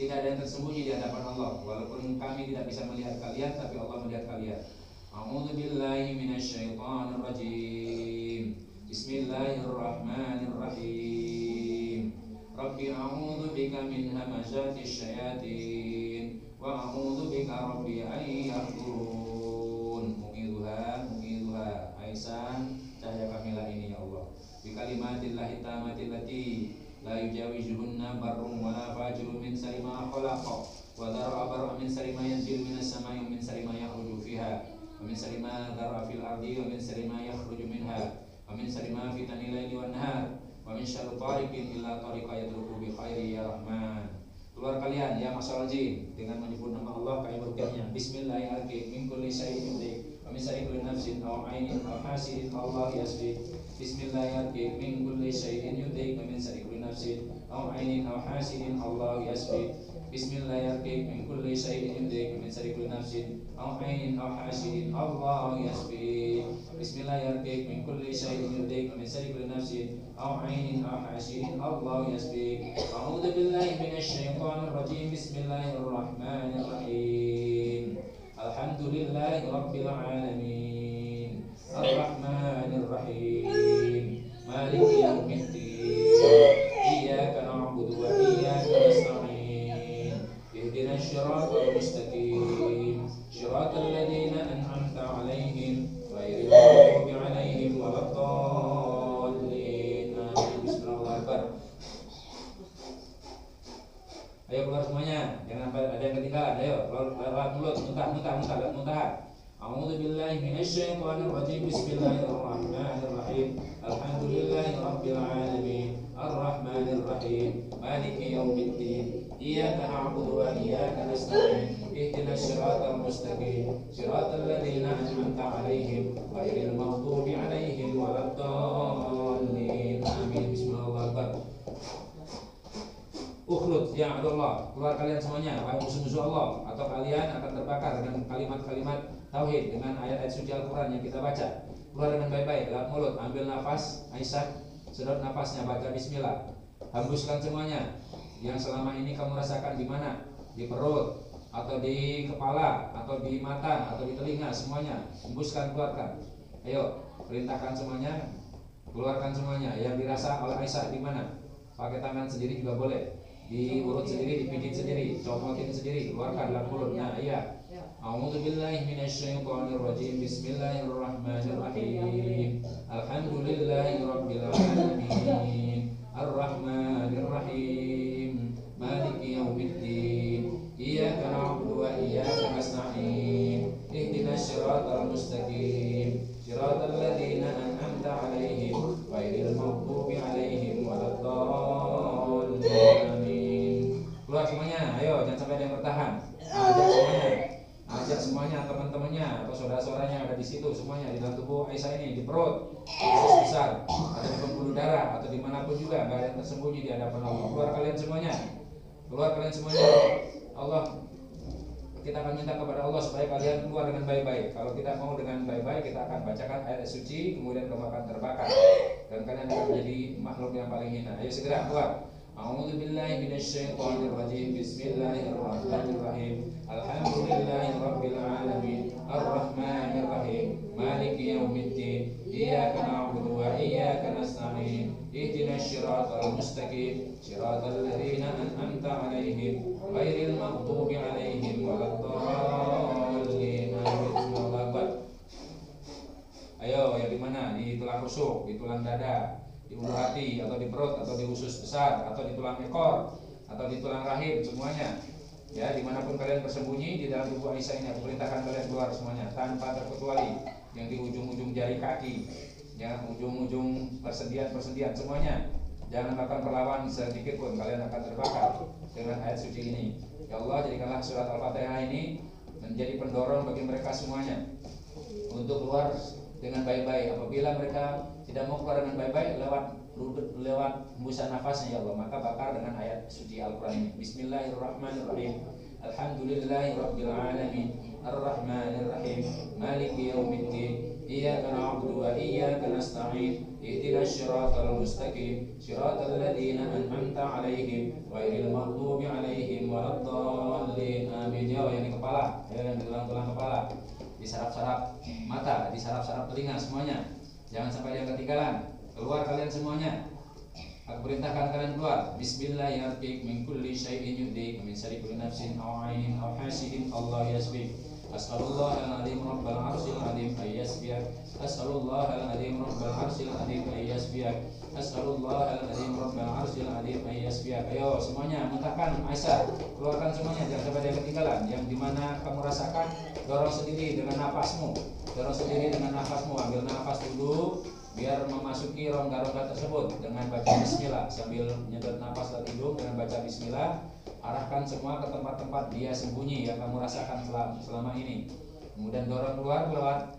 Tidak ada yang tersembunyi di hadapan Allah. Walaupun kami tidak bisa melihat kalian, tapi Allah melihat kalian. A'udzu billahi minasyaitonir rajim. Bismillahirrahmanirrahim. Rabbi a'udzu bika min hamazatis syayatin wa a'udzu bika rabbi an yahdurun. Mu'idzuha Aisyah cahaya kamilah ini ya Allah. Bi kalimatillahi tammati allati لا يجاوزهن بر ولا فاجر من شر ما خلق وذرأ برأ من شر ما ينزل من السماء ومن شر ما يخرج فيها ومن شر ما ذرأ في الأرض ومن شر ما يخرج منها ومن شر ما فتن الليل والنهار ومن شر طارق إلا طارق يطرق بخير يا رحمن. Keluar kalian ya masalah jin dengan menyebut nama Allah kayak merukyahnya. Bismillahirrahmanirrahim. Min kulli syai'in yudik wa min syarri kulli nafsin aw 'ainin aw hasidin Allah yasfi. Bismillahirrahmanirrahim. Min kulli syai'in yudik wa min syarri kulli nafsin aw 'ainin aw hasidin Allah yasfi. Bismillahirrahmanirrahim. Min kulli syai'in yudik wa min syarri kulli nafsin aw 'ainin aw hasidin Allah yasfi. Bismillahirrahmanirrahim. Min kulli syai'in yudik wa min syarri kulli nafsin aw 'ainin aw hasidin Allah yasfi. A'udzu billahi minasy Bismillahirrahmanirrahim. Bismillahirrahmanirrahim. Alhamdulillahi rabbil alamin. Arrahmanirrahim. Maliki yaumiddin. Iyyaka na'budu wa iyyaka nasta'in. Ihdinas siratal mustaqim. Shiratal ladzina an'amta 'alaihim ghairil maghdubi 'alaihim waladdallin. Amin. Bismillahirrahmanirrahim. Ayo keluar semuanya, jangan sampai ada yang ketinggalan. Ayo keluar mulut, muntah. A'udzu billahi minasy syaithanir rajim. Bismillahirrahmanirrahim. Alhamdulillahirabbil alamin. Arrahmanir rahim. Maliki yaumiddin. Iyyaka na'budu wa iyyaka nasta'in. Ihdinas siratal mustaqim. Siratal ladzina an'amta 'alaihim ghairil maghdubi 'alaihim waladdallin. Amin. Bismillahirrahmanirrahim. Ukhrud ya Allah, keluar kalian semuanya, wahai musuh-musuh Allah, atau kalian akan terbakar dengan kalimat-kalimat tauhid dengan ayat-ayat suci Al-Quran yang kita baca. Keluar dengan baik-baik lewat mulut, ambil nafas, Aisyah, sedot nafasnya, baca bismillah. Hembuskan semuanya yang selama ini kamu rasakan di mana? Di perut, atau di kepala, atau di mata, atau di telinga, semuanya. Hembuskan, keluarkan. Ayo, perintahkan semuanya, keluarkan semuanya. Yang dirasa oleh Aisyah di mana? Pakai tangan sendiri juga boleh. Diurut sendiri, dipijit sendiri, copotin sendiri, keluarkan dalam mulut. Nah, iya. A'udzu billahi minasy syaithanir rajim. Bismillahirrahmanirrahim. Alhamdulillahirabbil alamin. Arrahmanir rahim. Maliki yaumiddin. Iyyaka na'budu wa iyyaka nasta'in. Ihdinas siratal mustaqim. Siratal ladzina an'amta 'alaihim ghairil maghdubi 'alaihim waladdallin. Keluar semuanya, ayo jangan sampai ada yang bertahan. Ajak semuanya teman-temannya atau saudara-saudaranya ada di situ semuanya di dalam tubuh Aisyah ini, di perut, di usus besar, ada di pembuluh darah atau dimanapun juga, nggak ada yang tersembunyi di hadapan Allah. Keluar kalian semuanya, Allah, kita akan minta kepada Allah supaya kalian keluar dengan baik-baik. Kalau kita mau dengan baik-baik, kita akan bacakan ayat suci, kemudian kamu akan terbakar dan kalian akan menjadi makhluk yang paling hina. Ayo segera keluar. A'udzu billahi minasy syaithanir rajim. Bismillahirrahmanirrahim. Alhamdulillahirabbil alamin. Arrahmanir rahim. Maliki yaumiddin. Iyyaka na'budu wa iyyaka nasta'in. Ihdinas siratal mustaqim. Siratal ladzina an'amta 'alaihim ghairil maghdubi 'alaihim waladdallin. Ayo, yang di mana? Di tulang rusuk, di tulang dada, di ulu hati, atau di perut, atau di usus besar, atau di tulang ekor, atau di tulang rahim, semuanya. Ya, dimanapun kalian bersembunyi di dalam tubuh Aisyah ini, aku perintahkan kalian keluar semuanya tanpa terkecuali. Yang di ujung-ujung jari kaki, yang ujung-ujung persendian semuanya. Jangan melakukan perlawan sedikit pun, kalian akan terbakar dengan ayat suci ini. Ya Allah, jadikanlah surat Al-Fatihah ini menjadi pendorong bagi mereka semuanya untuk keluar dengan baik-baik. Apabila mereka tidak mau keluar dengan baik-baik lewat hembusan nafasnya, ya Allah, maka bakar dengan ayat suci Al-Quran ini. Bismillahirrahmanirrahim. Alhamdulillahirabbil alamin. Arrahmanir rahim. Maliki yaumiddin. Iyyaka na'budu wa iyyaka nasta'in. Ihdinas siratal mustaqim. Siratal ladzina an'amta 'alaihim ghairil maghdubi 'alaihim waladdallin. Amin. Ya, yang di kepala, yang di tulang-tulang kepala, di saraf-saraf mata, di saraf-saraf telinga, semuanya. Jangan sampai ada yang ketinggalan. Keluar kalian semuanya. Aku perintahkan kalian keluar. Bismillahirrahmanirrahim. Min kulli syai'in yudik min syarri kulli nafsin aw 'ainin aw hasidin Allah yasbih. As'alullahal azim rabbal arsyil azim ayyasfiyak. As'alullahal azim rabbal arsyil azim ayyasfiyak. As'alullahal azim rabbal arsyil azim ayyasfiyak. Ayo semuanya muntahkan Aisyah, keluarkan semuanya, jangan sampai ada yang ketinggalan. Yang dimana kamu rasakan, dorong sendiri dengan nafasmu. Dorong sendiri dengan nafasmu. Ambil nafas dulu biar memasuki rongga-rongga tersebut dengan baca bismillah, sambil nyedot nafas lewat hidung dengan baca bismillah. Arahkan semua ke tempat-tempat dia sembunyi yang kamu rasakan selama ini. Kemudian dorong keluar lewat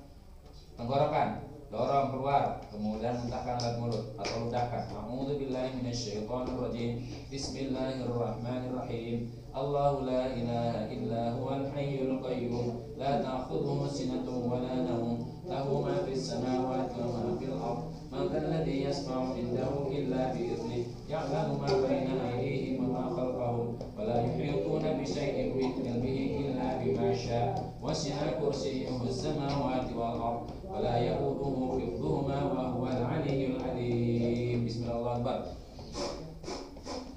tenggorokan, dorong keluar, kemudian muntahkan lewat mulut atau ludahkan. A'udzubillahi minasyaitonirrajim. Bismillahirrahmanirrahim. Allahu la ilaha illa huwal hayyul qayyum la ta'khudhuhu sinatun wa la nawm lahu ma fis samawati wa ma fil ardh man dhal ladzi yashfa'u 'indahu illa bi idhnihi ya'lamu ma baina aydihim wa ma khalfahum wa la yuhituna bi shay'in min 'ilmihi illa bima sha'a wasi'a kursiyyuhu as-samawati wal ardh wa la ya'uduhu hifdhuhuma wa huwal 'aliyyul 'alim. Bismillahirrahmanirrahim.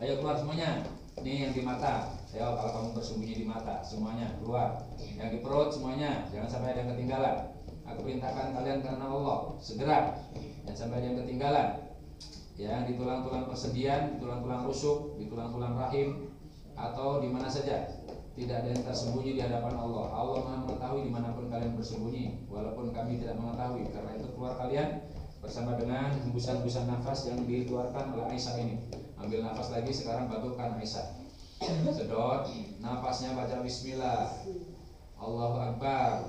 Ayo keluar semuanya. Ini yang di mata. Ayo kalau kamu bersembunyi di mata, semuanya keluar. Yang di perut semuanya, jangan sampai ada yang ketinggalan. Aku perintahkan kalian karena Allah, segera. Jangan sampai ada yang ketinggalan. Yang di tulang-tulang persediaan, di tulang-tulang rusuk, di tulang-tulang rahim, atau di mana saja. Tidak ada yang tersembunyi di hadapan Allah. Allah Maha mengetahui dimanapun kalian bersembunyi, walaupun kami tidak mengetahui. Karena itu keluar kalian bersama dengan hembusan-hembusan nafas yang dikeluarkan oleh Aisyah ini. Ambil nafas lagi, sekarang batukan Aisyah. Sedot nafasnya, baca bismillah, Allahu Akbar.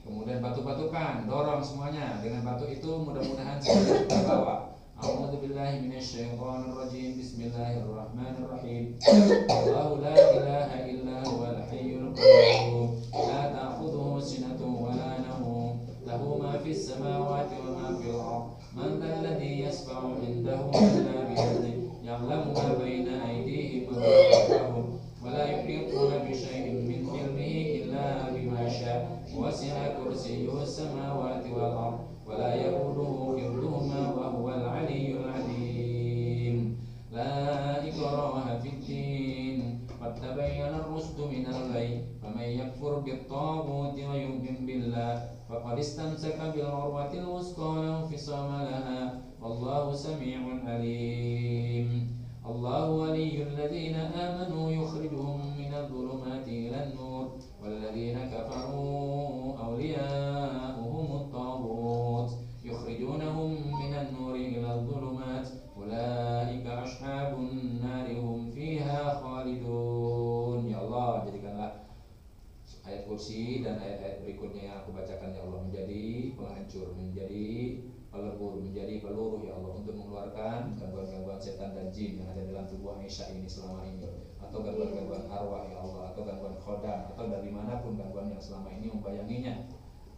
Kemudian batu-batukan, dorong semuanya. Dengan batu itu mudah-mudahan segera terbawa. A'udzubillahi minasyaitonirrajim. Bismillahirrahmanirrahim. Allahu la ilaha illa huwal hayyul qayyum la ta'khudhuhu sinatun wa la nawm lahu ma fis samawati wa ma fil ardh man dhal ladzi yashfa'u 'indahu illa bi'idhnihi ya'lamu ma baina aydihim wa ma khalfahum wa la yuhituna bi shay'in min 'ilmihi illa bima sha'a wasi'a kursiyyuhu as-samawati wal ardh wa la ya'uduhu hifdhuhuma wa huwal 'aliyyul 'alim. La ikraha fid din qad tabayyana ar-rushdu minal ghayy faman yakfur bit-taghuti wa yu'min billah faqad istamsaka bil 'urwatil wuthqa la infisama laha wallahu samii'un 'alim. Allahu waliyyul ladzina amanu yukhrijuhum minadh dhulumati ilan nur wal ladzina kafaru awliya'uhumut taghut yukhrijunahum minan nuri ilal dhulumat ulaika ashabun nari hum fiha khalidun. Ya Allah, jadikanlah ayat kursi dan ayat-ayat berikutnya yang aku bacakan ya Allah menjadi penghancur, menjadi pelebur, menjadi peluru ya Allah, untuk mengeluarkan gangguan-gangguan setan dan jin yang ada dalam tubuh Aisyah ini selama ini, atau gangguan-gangguan arwah ya Allah, atau gangguan khodam, atau dari manapun gangguan yang selama ini membayanginya.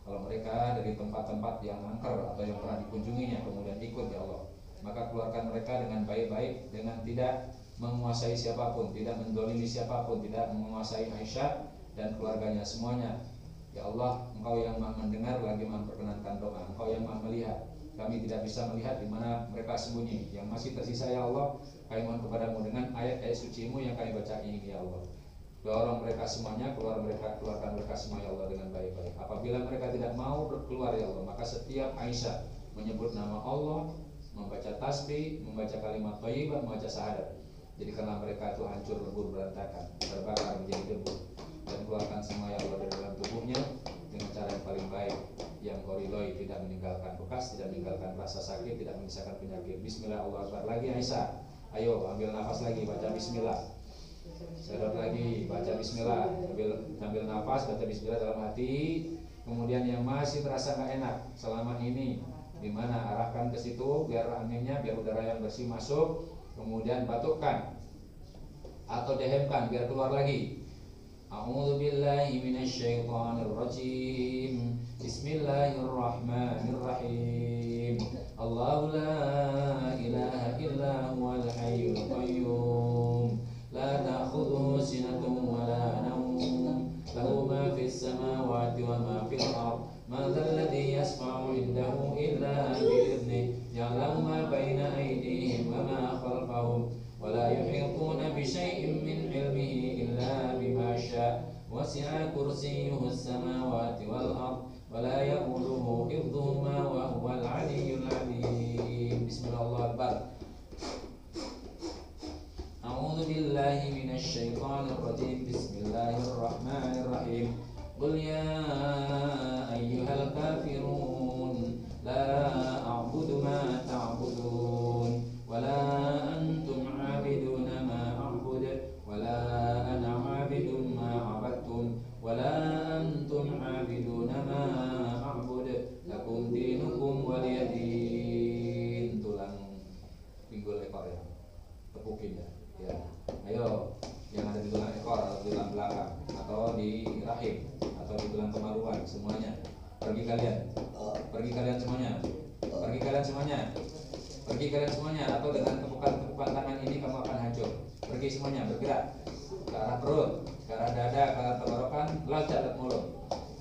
Kalau mereka dari tempat-tempat yang angker atau yang pernah dikunjunginya kemudian ikut ya Allah, maka keluarkan mereka dengan baik-baik, dengan tidak menguasai siapapun, tidak mendolimi siapapun, tidak menguasai Aisyah dan keluarganya semuanya. Ya Allah, Engkau yang Maha mendengar lagi Maha memperkenankan doa, Engkau yang Maha melihat. Kami tidak bisa melihat di mana mereka sembunyi. Yang masih tersisa ya Allah, kami mohon kepadamu dengan ayat-ayat suci-Mu yang kami baca ini ya Allah. Dorong mereka semuanya, keluarkan mereka semua ya Allah dengan baik-baik. Apabila mereka tidak mau keluar ya Allah, maka setiap Aisyah menyebut nama Allah, membaca tasbih, membaca kalimat thayyibah, membaca syahadat. Jadikanlah mereka itu hancur, lebur, berantakan, terbakar menjadi debu. Dan keluarkan semua ya Allah dari dalam tubuhnya dengan cara yang paling baik, yang koriloi, tidak meninggalkan bekas, tidak meninggalkan rasa sakit, tidak menyisakan penyakit. Bismillah, Allah Akbar. Lagi Aisyah, ayo ambil nafas lagi, baca bismillah. Sedot lagi, baca bismillah. Ambil nafas, baca bismillah dalam hati. Kemudian yang masih terasa gak enak selama ini, dimana arahkan ke situ biar anginnya, biar udara yang bersih masuk. Kemudian batukkan atau dehemkan biar keluar lagi. A'udzubillahi minasyaitonirrajim. Bismillahirrahmanirrahim. Allahu la ilaha illa huwal hayyul qayyum la ta'khudhuhu sinatun wa la nawm lahu ma fis samawati wa ma fil ardh man dhal ladzi yashfa'u 'indahu illa bi'idhnihi ya'lamu ma baina aydihim wa ma khalfahum wa la yuhituna bi syai'in min 'ilmihi illa bima syaa وسع كرسيه السماوات والأرض ولا يؤوده حفظهما وهو العلي العظيم. بسم الله، الله أكبر. أعوذ بالله من الشيطان الرجيم. بسم الله الرحمن الرحيم. قل يا أيها الكافرون لا أعبد ما تعبدون ولا أنتم عابدون ما أعبد ولا أنا عابد ما عبدتم ولا أنتم عابدون ما أعبد لكم دينكم ولي دين. Tulang pinggul ekor ya, tepukin ya. Ayo, yang ada di tulang ekor atau di tulang belakang atau di rahim atau di tulang kemaluan semuanya. Pergi kalian semuanya. Pergi kalian semuanya atau dengan tepukan tangan ini kamu akan hancur. Pergi semuanya, bergerak ke arah perut, ke arah dada, ke arah tenggorokan, lancar ke mulut.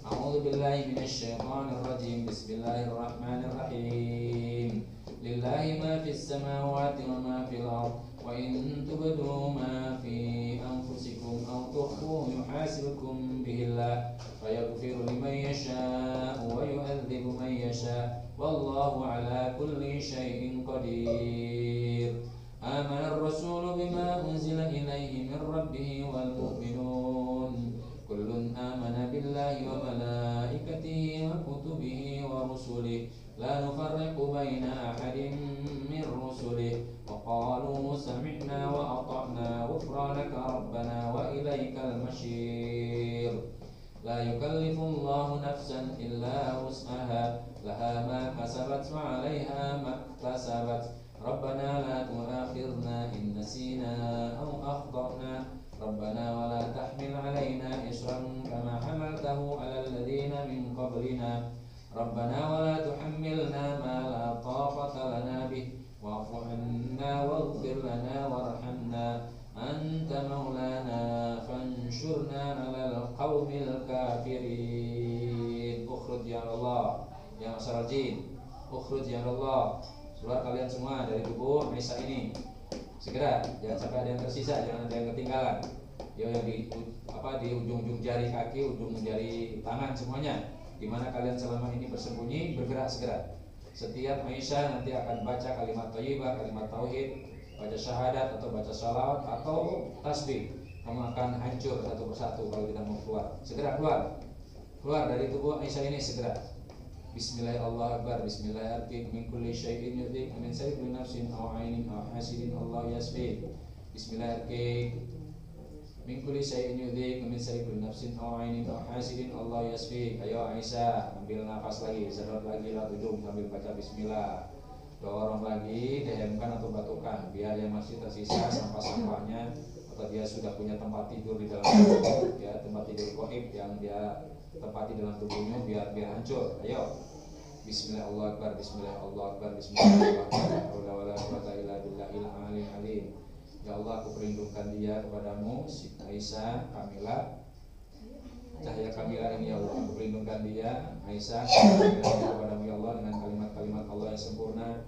A'udzu billahi minasyaitonir rajim. Bismillahirrahmanirrahim. Lillahi ma fis samawati wa ma fil ardh wa in tubdu ma fi anfusikum aw tukhfuhu yuhasibkum bihillah fayaghfiru liman yasha'u wa yu'adzibu man yasha' wallahu ala kulli syai'in qadir. Amana ar-rasulu bima unzila ilayhi min rabbih wal mu'minun kullun amana billahi wa malaikatihi wa kutubihi wa rusulihi la nufarriqu baina ahadin min rusulihi wa qalu sami'na wa ata'na ghufranaka rabbana wa ilaikal masyir. La yukallifu Allahu nafsan illa wus'aha laha ma kasabat wa 'alaiha ma iktasabat. Rabbana la tu'akhidhna in nasina aw akhtana. Rabbana wa la tahmil 'alaina isran kama hamaltahu 'alal ladzina min qablina. Rabbana wa la tuhammilna ma la taqata lana bih wa'fu 'anna waghfir lana warhamna anta maulana fanshurna 'alal qaumil kafirin. Ukhruj ya Allah ya masyarul jin. Ukhruj ya Allah. Keluar kalian semua dari tubuh Aisyah ini. Segera, jangan sampai ada yang tersisa, jangan ada yang ketinggalan. Yang di ujung-ujung jari kaki, ujung jari tangan semuanya. Di mana kalian selama ini bersembunyi, bergerak segera. Setiap Aisyah nanti akan baca kalimat thayyibah, kalimat tauhid, baca syahadat atau baca salawat atau tasbih. Kamu akan hancur satu persatu kalau tidak mau keluar. Segera keluar. Keluar dari tubuh Aisyah ini segera. Bismillahirrahmanirrahim. Bismillahirrahmanirrahim. Min kulli syai'in yudhik min sayyi nafsin aw 'ainin aw hasidin Allah yasfi. Bismillahirrahmanirrahim. Min kulli syai'in yudhik min sayyi nafsin aw 'ainin aw hasidin Allah yasfi. Ayo Aisyah, ambil nafas lagi, sedot lagi lewat hidung sambil baca bismillah. Dorong lagi, dihemkan atau batukan biar yang masih tersisa sampah-sampahnya atau dia sudah punya tempat tidur di dalam tubuh, ya, tempat tidur gaib yang dia tempati dalam tubuhnya biar hancur. Ayo. Bismillahirrahmanirrahim. Bismillahirrahmanirrahim. Bismillahirrahmanirrahim. La quwwata illa billahil aliyil azim. Ya Allah, aku perlindungkan dia kepadamu, si Aisyah Kamila. Cahaya Kamila ini ya Allah, aku perlindungkan dia Aisyah kepadamu ya Allah dengan kalimat-kalimat Allah yang sempurna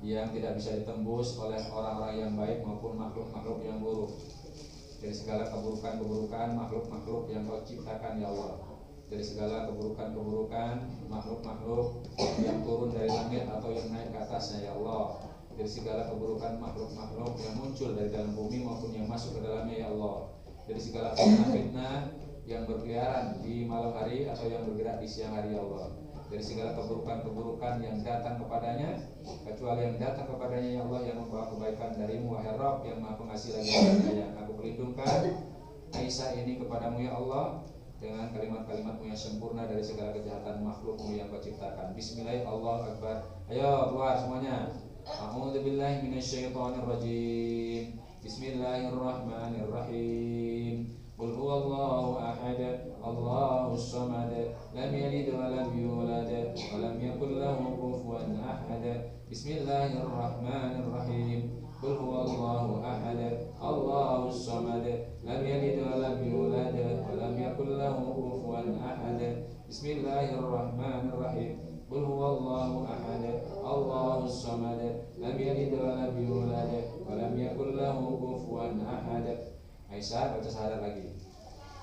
yang tidak bisa ditembus oleh orang-orang yang baik maupun makhluk-makhluk yang buruk. Dari segala keburukan-keburukan makhluk-makhluk yang Kau ciptakan ya Allah. Dari segala keburukan-keburukan makhluk-makhluk yang turun dari langit atau yang naik ke atasnya ya Allah. Dari segala keburukan makhluk-makhluk yang muncul dari dalam bumi maupun yang masuk ke dalamnya ya Allah. Dari segala fitnah-fitnah yang berkeliaran di malam hari atau yang bergerak di siang hari ya Allah. Dari segala keburukan-keburukan yang datang kepadanya, kecuali yang datang kepadanya ya Allah yang membawa kebaikan darimu wahai Rabb yang Maha Pengasih lagi Penyayang. Aku perlindungkan Aisyah ini kepadamu ya Allah dengan kalimat-kalimatmu yang sempurna dari segala kejahatan makhlukmu yang Kau ciptakan. Bismillahirrahmanirrahim. Ayo keluar semuanya. A'udzu billahi minasyaitonir rajim. Bismillahirrahmanirrahim. Qul huwallahu ahad, Allahus samad, lam yalid wa lam yulad wa lam yakul lahu kufuwan ahad. Bismillahirrahmanirrahim. Qul huwallahu ahad, Allahus samad, lam yalid wa lam yulad wa lam yakul lahu kufuwan ahad. Bismillahirrahmanirrahim. Qul huwallahu ahad, Allahus samad, lam yalid wa lam yulad wa lam yakul lahu kufuwan ahad. Aisyah baca syahadat lagi.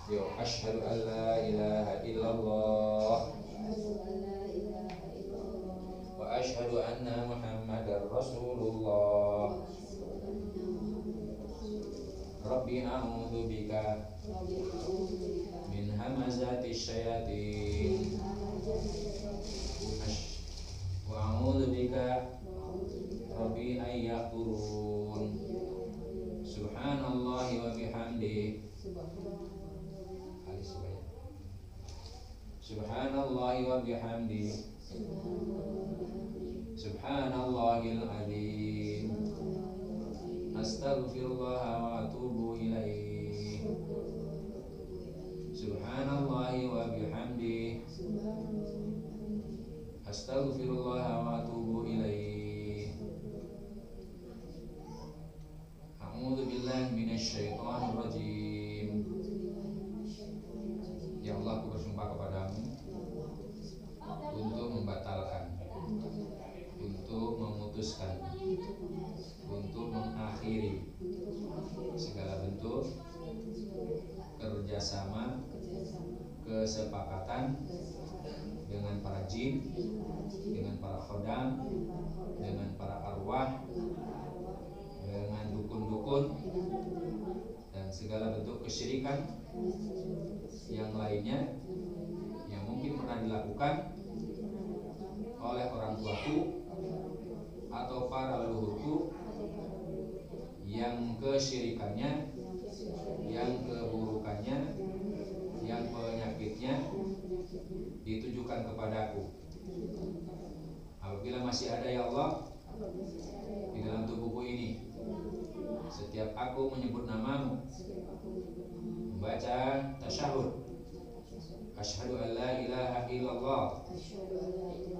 Yo, asyhadu an la ilaha illallah wa asyhadu anna Muhammadar Rasulullah. Rabbi a'udzu bika min hamazati syayatin wa a'udzu bika Rabbi ay yahturun. Subhanallahi wa bihamdihi. Subhanallahi wa bihamdihi. Subhanallahil azim. Astaghfirullah wa atubu ilaih. Subhanallahi wa bihamdihi. Astaghfirullah wa atubu ilaih. A'udzu billahi minasyaitonir rajim. Ya Allah, aku bersumpah kepadamu untuk membatalkan, untuk memutuskan, untuk mengakhiri segala bentuk kerjasama, kesepakatan dengan para jin, dengan para khodam, dengan para arwah, dengan dukun-dukun, dan segala bentuk kesyirikan yang lainnya yang mungkin pernah dilakukan oleh orang tuaku atau para leluhurku, yang kesyirikannya, yang keburukannya, yang penyakitnya ditujukan kepadaku. Apabila masih ada ya Allah di dalam tubuhku ini, setiap aku menyebut namamu, membaca tasyahud, asyhadu an la ilaha illallah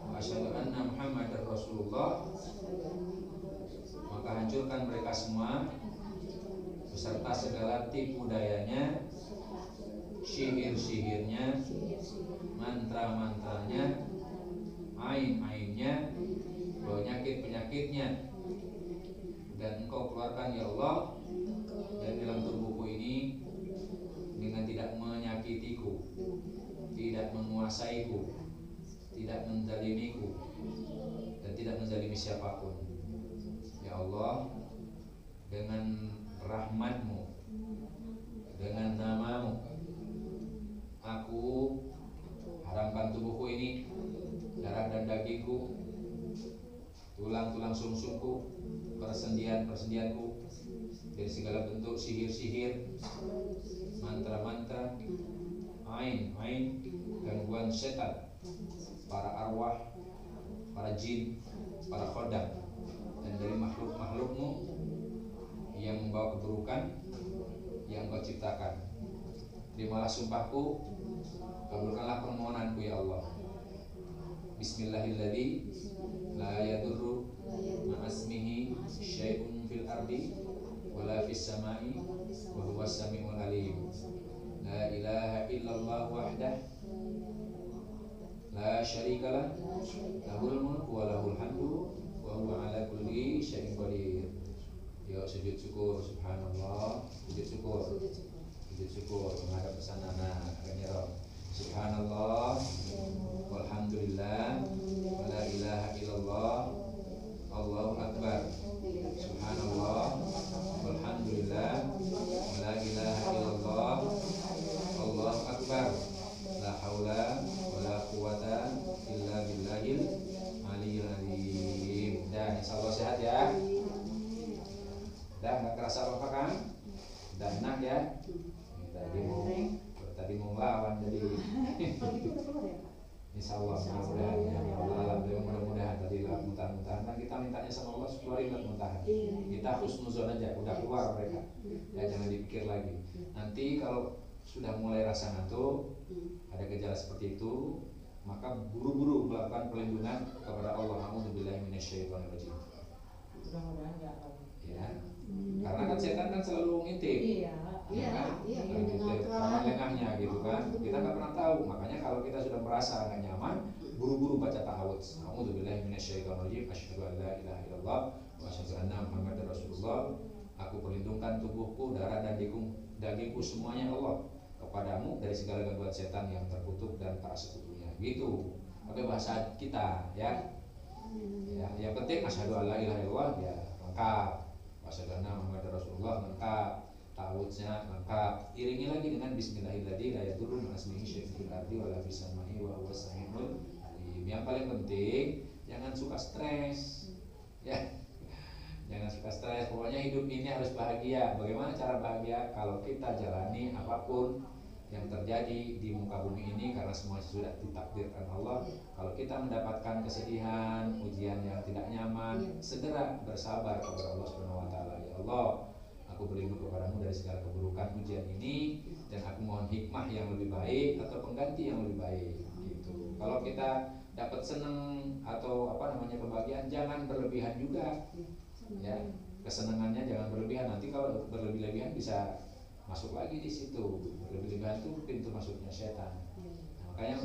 wa asyhadu anna Muhammadar Rasulullah, maka hancurkan mereka semua beserta segala tipu dayanya, sihir-sihirnya, mantra-mantranya, ain-ainnya, penyakit-penyakitnya, dan Engkau keluarkan ya Allah dari dalam tubuhku ini dengan tidak menyakitiku, tidak menguasaiku, tidak menzalimiku, dan tidak menzalimi siapapun. Ya Allah, dengan rahmat-Mu, dengan nama-Mu, aku haramkan tubuhku ini, darah dan dagingku, tulang-tulang sumsumku, persendian-persendianku, dari segala bentuk sihir-sihir, mantra-mantra, ain-ain, gangguan setan, para arwah, para jin, para khodam, dan dari makhluk-makhluk-Mu yang membawa keburukan yang Engkau ciptakan. Terimalah sumpahku, kabulkanlah permohonanku ya Allah. Bismillahilladzi la yadurru ma'asmihi syai'un fil ardi wala fis samai wa huwas samiul alim. La ilaha illallah wahdah la syarikalah, lahul mulku wa lahul hamdu wa huwa ala kulli syai'in qadir. Yuk sujud syukur, subhanallah, sujud syukur menghadap ke sana. Nah, akhirnya subhanallah walhamdulillah wa la ilaha illallah, Allahu akbar. Subhanallah walhamdulillah wa la ilaha illallah, Allahu akbar. La haula wa la quwata illa billahil aliyyil azim. Dan insyaallah sehat ya. Dah nggak kerasa apa-apa kan? Udah enak ya. Tadi mau ngelawan jadi. Insyaallah mudah-mudahan tadi lah mudah-mudahan kan kita mintanya sama Allah keluarin mudah-mudahan. Kita husnuzon aja, udah keluar mereka. Ya jangan dipikir lagi. Nanti kalau sudah mulai rasa ngantuk, ada gejala seperti itu, maka buru-buru melakukan perlindungan kepada Allah. A'udzubillahi minasyaitonirrajim. Mudah-mudahan enggak lagi. Ya. Karena kan setan kan selalu ngintip. Iya. Karena lengahnya gitu kan. Kita nggak pernah tahu. Makanya kalau kita sudah merasa nggak nyaman, buru-buru baca ta'awudz. A'udzubillahi minasyaitonirrajim. Asyhadu an la ilaha illallah wa asyhadu anna Muhammadar Rasulullah. Aku perlindungkan tubuhku, darah dan dagingku semuanya Allah kepadamu dari segala gangguan setan yang terkutuk dan para sekutunya. Gitu. Pakai bahasa kita ya. Ya, yang penting asyhadu alla ilaha illallah ya lengkap. Asyhadu anna Muhammadar Rasulullah lengkap. Ta'awudznya lengkap. Iringi lagi dengan bismillahirrahmanirrahim la yadurru ma ismihi syai'un fil ardi wa la fis samai wa huwas samiul alim. Yang paling penting jangan suka stres. Ya. Jangan suka stres. Pokoknya hidup ini harus bahagia. Bagaimana cara bahagia? Kalau kita jalani apapun yang terjadi di muka bumi ini karena semua sudah ditakdirkan Allah. Kalau kita mendapatkan kesedihan, ujian yang tidak nyaman, segera bersabar kepada Allah Subhanahu wa taala. Ya Allah, aku berlindung kepadamu dari segala keburukan ujian ini dan aku mohon hikmah yang lebih baik atau pengganti yang lebih baik gitu. Kalau kita dapat senang atau kebahagiaan, jangan berlebihan juga. Ya, kesenangannya jangan berlebihan. Nanti kalau berlebih-lebihan bisa masuk lagi di situ. Berlebih-lebihan itu pintu masuknya setan. Nah, makanya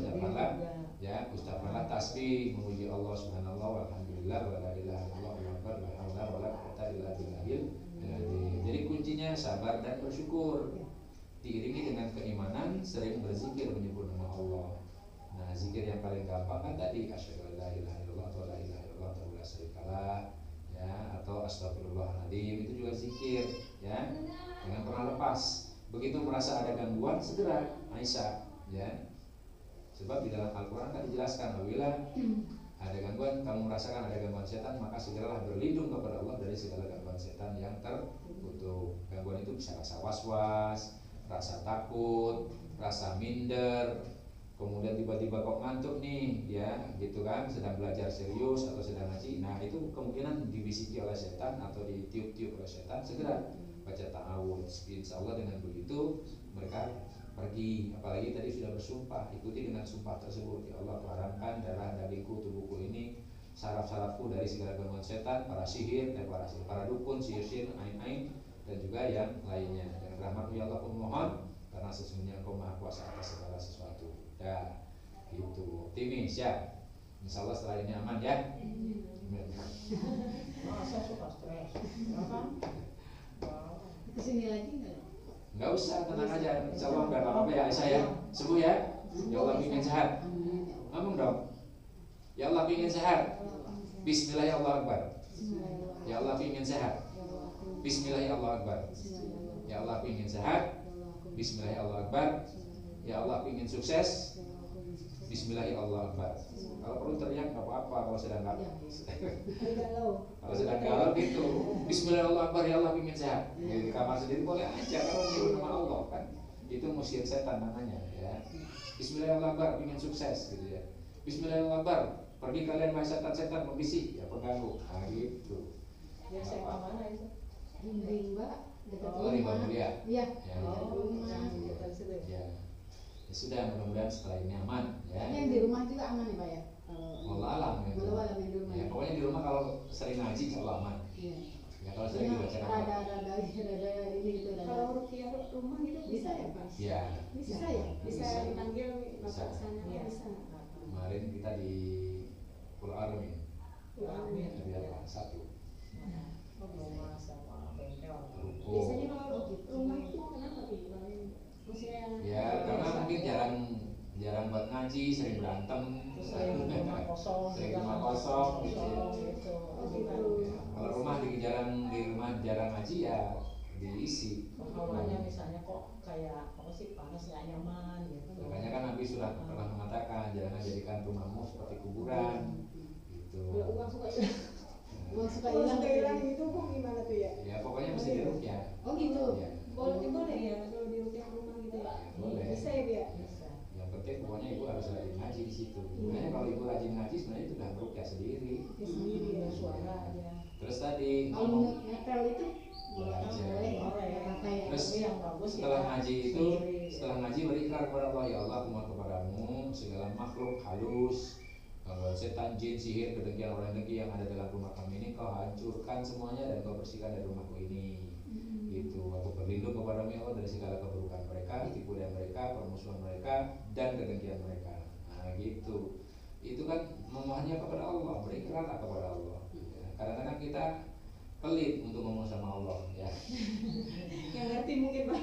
ustadzlah tasbih, memuji Allah subhanallah walhamdulillah wa la ilaha illallah wallahu akbar la haula wala quwwata illa billahil azim. Jadi kuncinya sabar dan bersyukur. Diiringi dengan keimanan, sering berzikir menyebut nama Allah. Nah, zikir yang paling gampang kan tadi asyhadu an la ilaha illallah atau la ilaha illallah atau la syarikalah, ya, atau astagfirullahaladzim, itu juga zikir, ya. Jangan pernah lepas. Begitu merasa ada gangguan, segera Aisyah, ya. Sebab di dalam Al-Quran kan dijelaskan, apabila ada gangguan, kamu merasakan ada gangguan setan, maka segeralah berlindung kepada Allah dari segala gangguan setan yang terkutuk. Gangguan itu bisa rasa was-was, rasa takut, rasa minder, kemudian tiba-tiba kok ngantuk nih, ya, gitu kan, sedang belajar serius atau sedang ngaji. Nah, itu kemungkinan dibisiki oleh setan atau ditiup-tiup oleh setan. Segera baca ta'awudz. Insya Allah dengan begitu mereka pergi. Apalagi tadi sudah bersumpah, ikuti dengan sumpah tersebut. Ya Allah, haramkan darah dagingku, tubuhku ini, saraf-sarafku dari segala gangguan setan, para sihir, dan para dukun, sihir, ain-ain, dan juga yang lainnya. Dengan rahmat-Mu ya Allah aku mohon, karena sesungguhnya Engkau Maha Kuasa atas segala sesuatu. Ya, gitu. Optimis ya. Insya Allah setelah ini aman ya. Masa suka stres? Kesini lagi nggak? Nggak usah, tenang aja. Insya Allah nggak apa-apa ya Aisyah ya. Sembuh ya. Ya Allah ingin sehat. Ngomong dong. Ya Allah ingin sehat. Bismillah ya Allah Akbar. Ya Allah ingin sehat. Bismillah ya Allah Akbar. Ya Allah ingin sehat. Bismillah ya Allah Akbar. Ya Allah ingin sukses. Bismillah ya Allah Akbar. Kalau perlu teriak nggak apa-apa. Kalau sedang galau gitu. Bismillah ya Allah Akbar. Ya Allah ingin sehat. Di kamar sendiri boleh aja kalau menyebut nama Allah kan. Itu musyrik setan namanya ya. Bismillah ya Allah Akbar ingin sukses gitu ya. Bismillah ya Allah Akbar. Pergi kalian wahai setan-setan membisik ya pengganggu. Nah gitu. Biar saya mana itu? Bimbing Mbak, dekat Oh, di rumah. Mulia. Iya. Ya, Dekat rumah. ya. Ya sudah, mudah-mudahan setelah ini aman ya. Yang di rumah juga aman ya Pak ya? Allah alam ya. Allah alam yang di rumah. Ya, pokoknya di rumah kalau sering ngaji insya Allah aman. Iya. Ya kalau sering dibacakan Rada ini gitu. Kalau rukiah rumah gitu Bisa ya Pak? ya. Bisa ya? Bisa dipanggil bapak sana Iya. bisa. Kemarin kita di Pulau Armin. Amin. Di apa? Satu. Rumah sama bengkel. Ruko. Biasanya kalau rumah itu kenapa sih? Maksudnya Ya karena mungkin jarang buat ngaji, sering berantem, Sering rumah kosong. sering rumah kosong gitu ya. Gitu. Ya, kalau rumah di rumah jarang ngaji ya diisi. Hawanya misalnya kok kayak apa sih, panas nggak nyaman gitu. Makanya kan Nabi sudah pernah mengatakan jangan jadikan rumahmu seperti kuburan gitu. ya uang suka hilang. Uang suka Kalau hilang. suka hilang itu kok gimana tuh ya? Ya pokoknya mesti diruqyah. Oh gitu. Ya, Boleh ya kalau di rukiah rumah gitu ya? boleh. Bisa ya Bia? Bisa. Yang penting pokoknya ibu harus rajin ngaji di situ. Sebenarnya kalau ibu rajin ngaji sebenarnya itu udah meruqyah sendiri. Di sendiri ya. Suara aja. Terus tadi Kalau ngomong nyetel itu boleh aja. Boleh. Apa ya? Terus Tapi yang bagus setelah kita ngaji itu, sendiri. setelah ngaji berikrar kepada Allah, ya Allah aku mohon kepadamu segala makhluk halus, gangguan setan, jin, sihir, kedengkian orang dengki yang ada dalam rumah kami ini kau hancurkan semuanya dan kau bersihkan dari rumahku ini. Gitu. Aku berlindung kepadamu ya Allah dari segala keburukan mereka, tipu daya mereka, permusuhan mereka, dan kedengkian mereka. Nah gitu. Itu kan memohonnya kepada Allah, berikrar kepada Allah. Ya, kadang-kadang kita pelit untuk ngomong sama Allah ya. Yang ngerti mungkin Pak.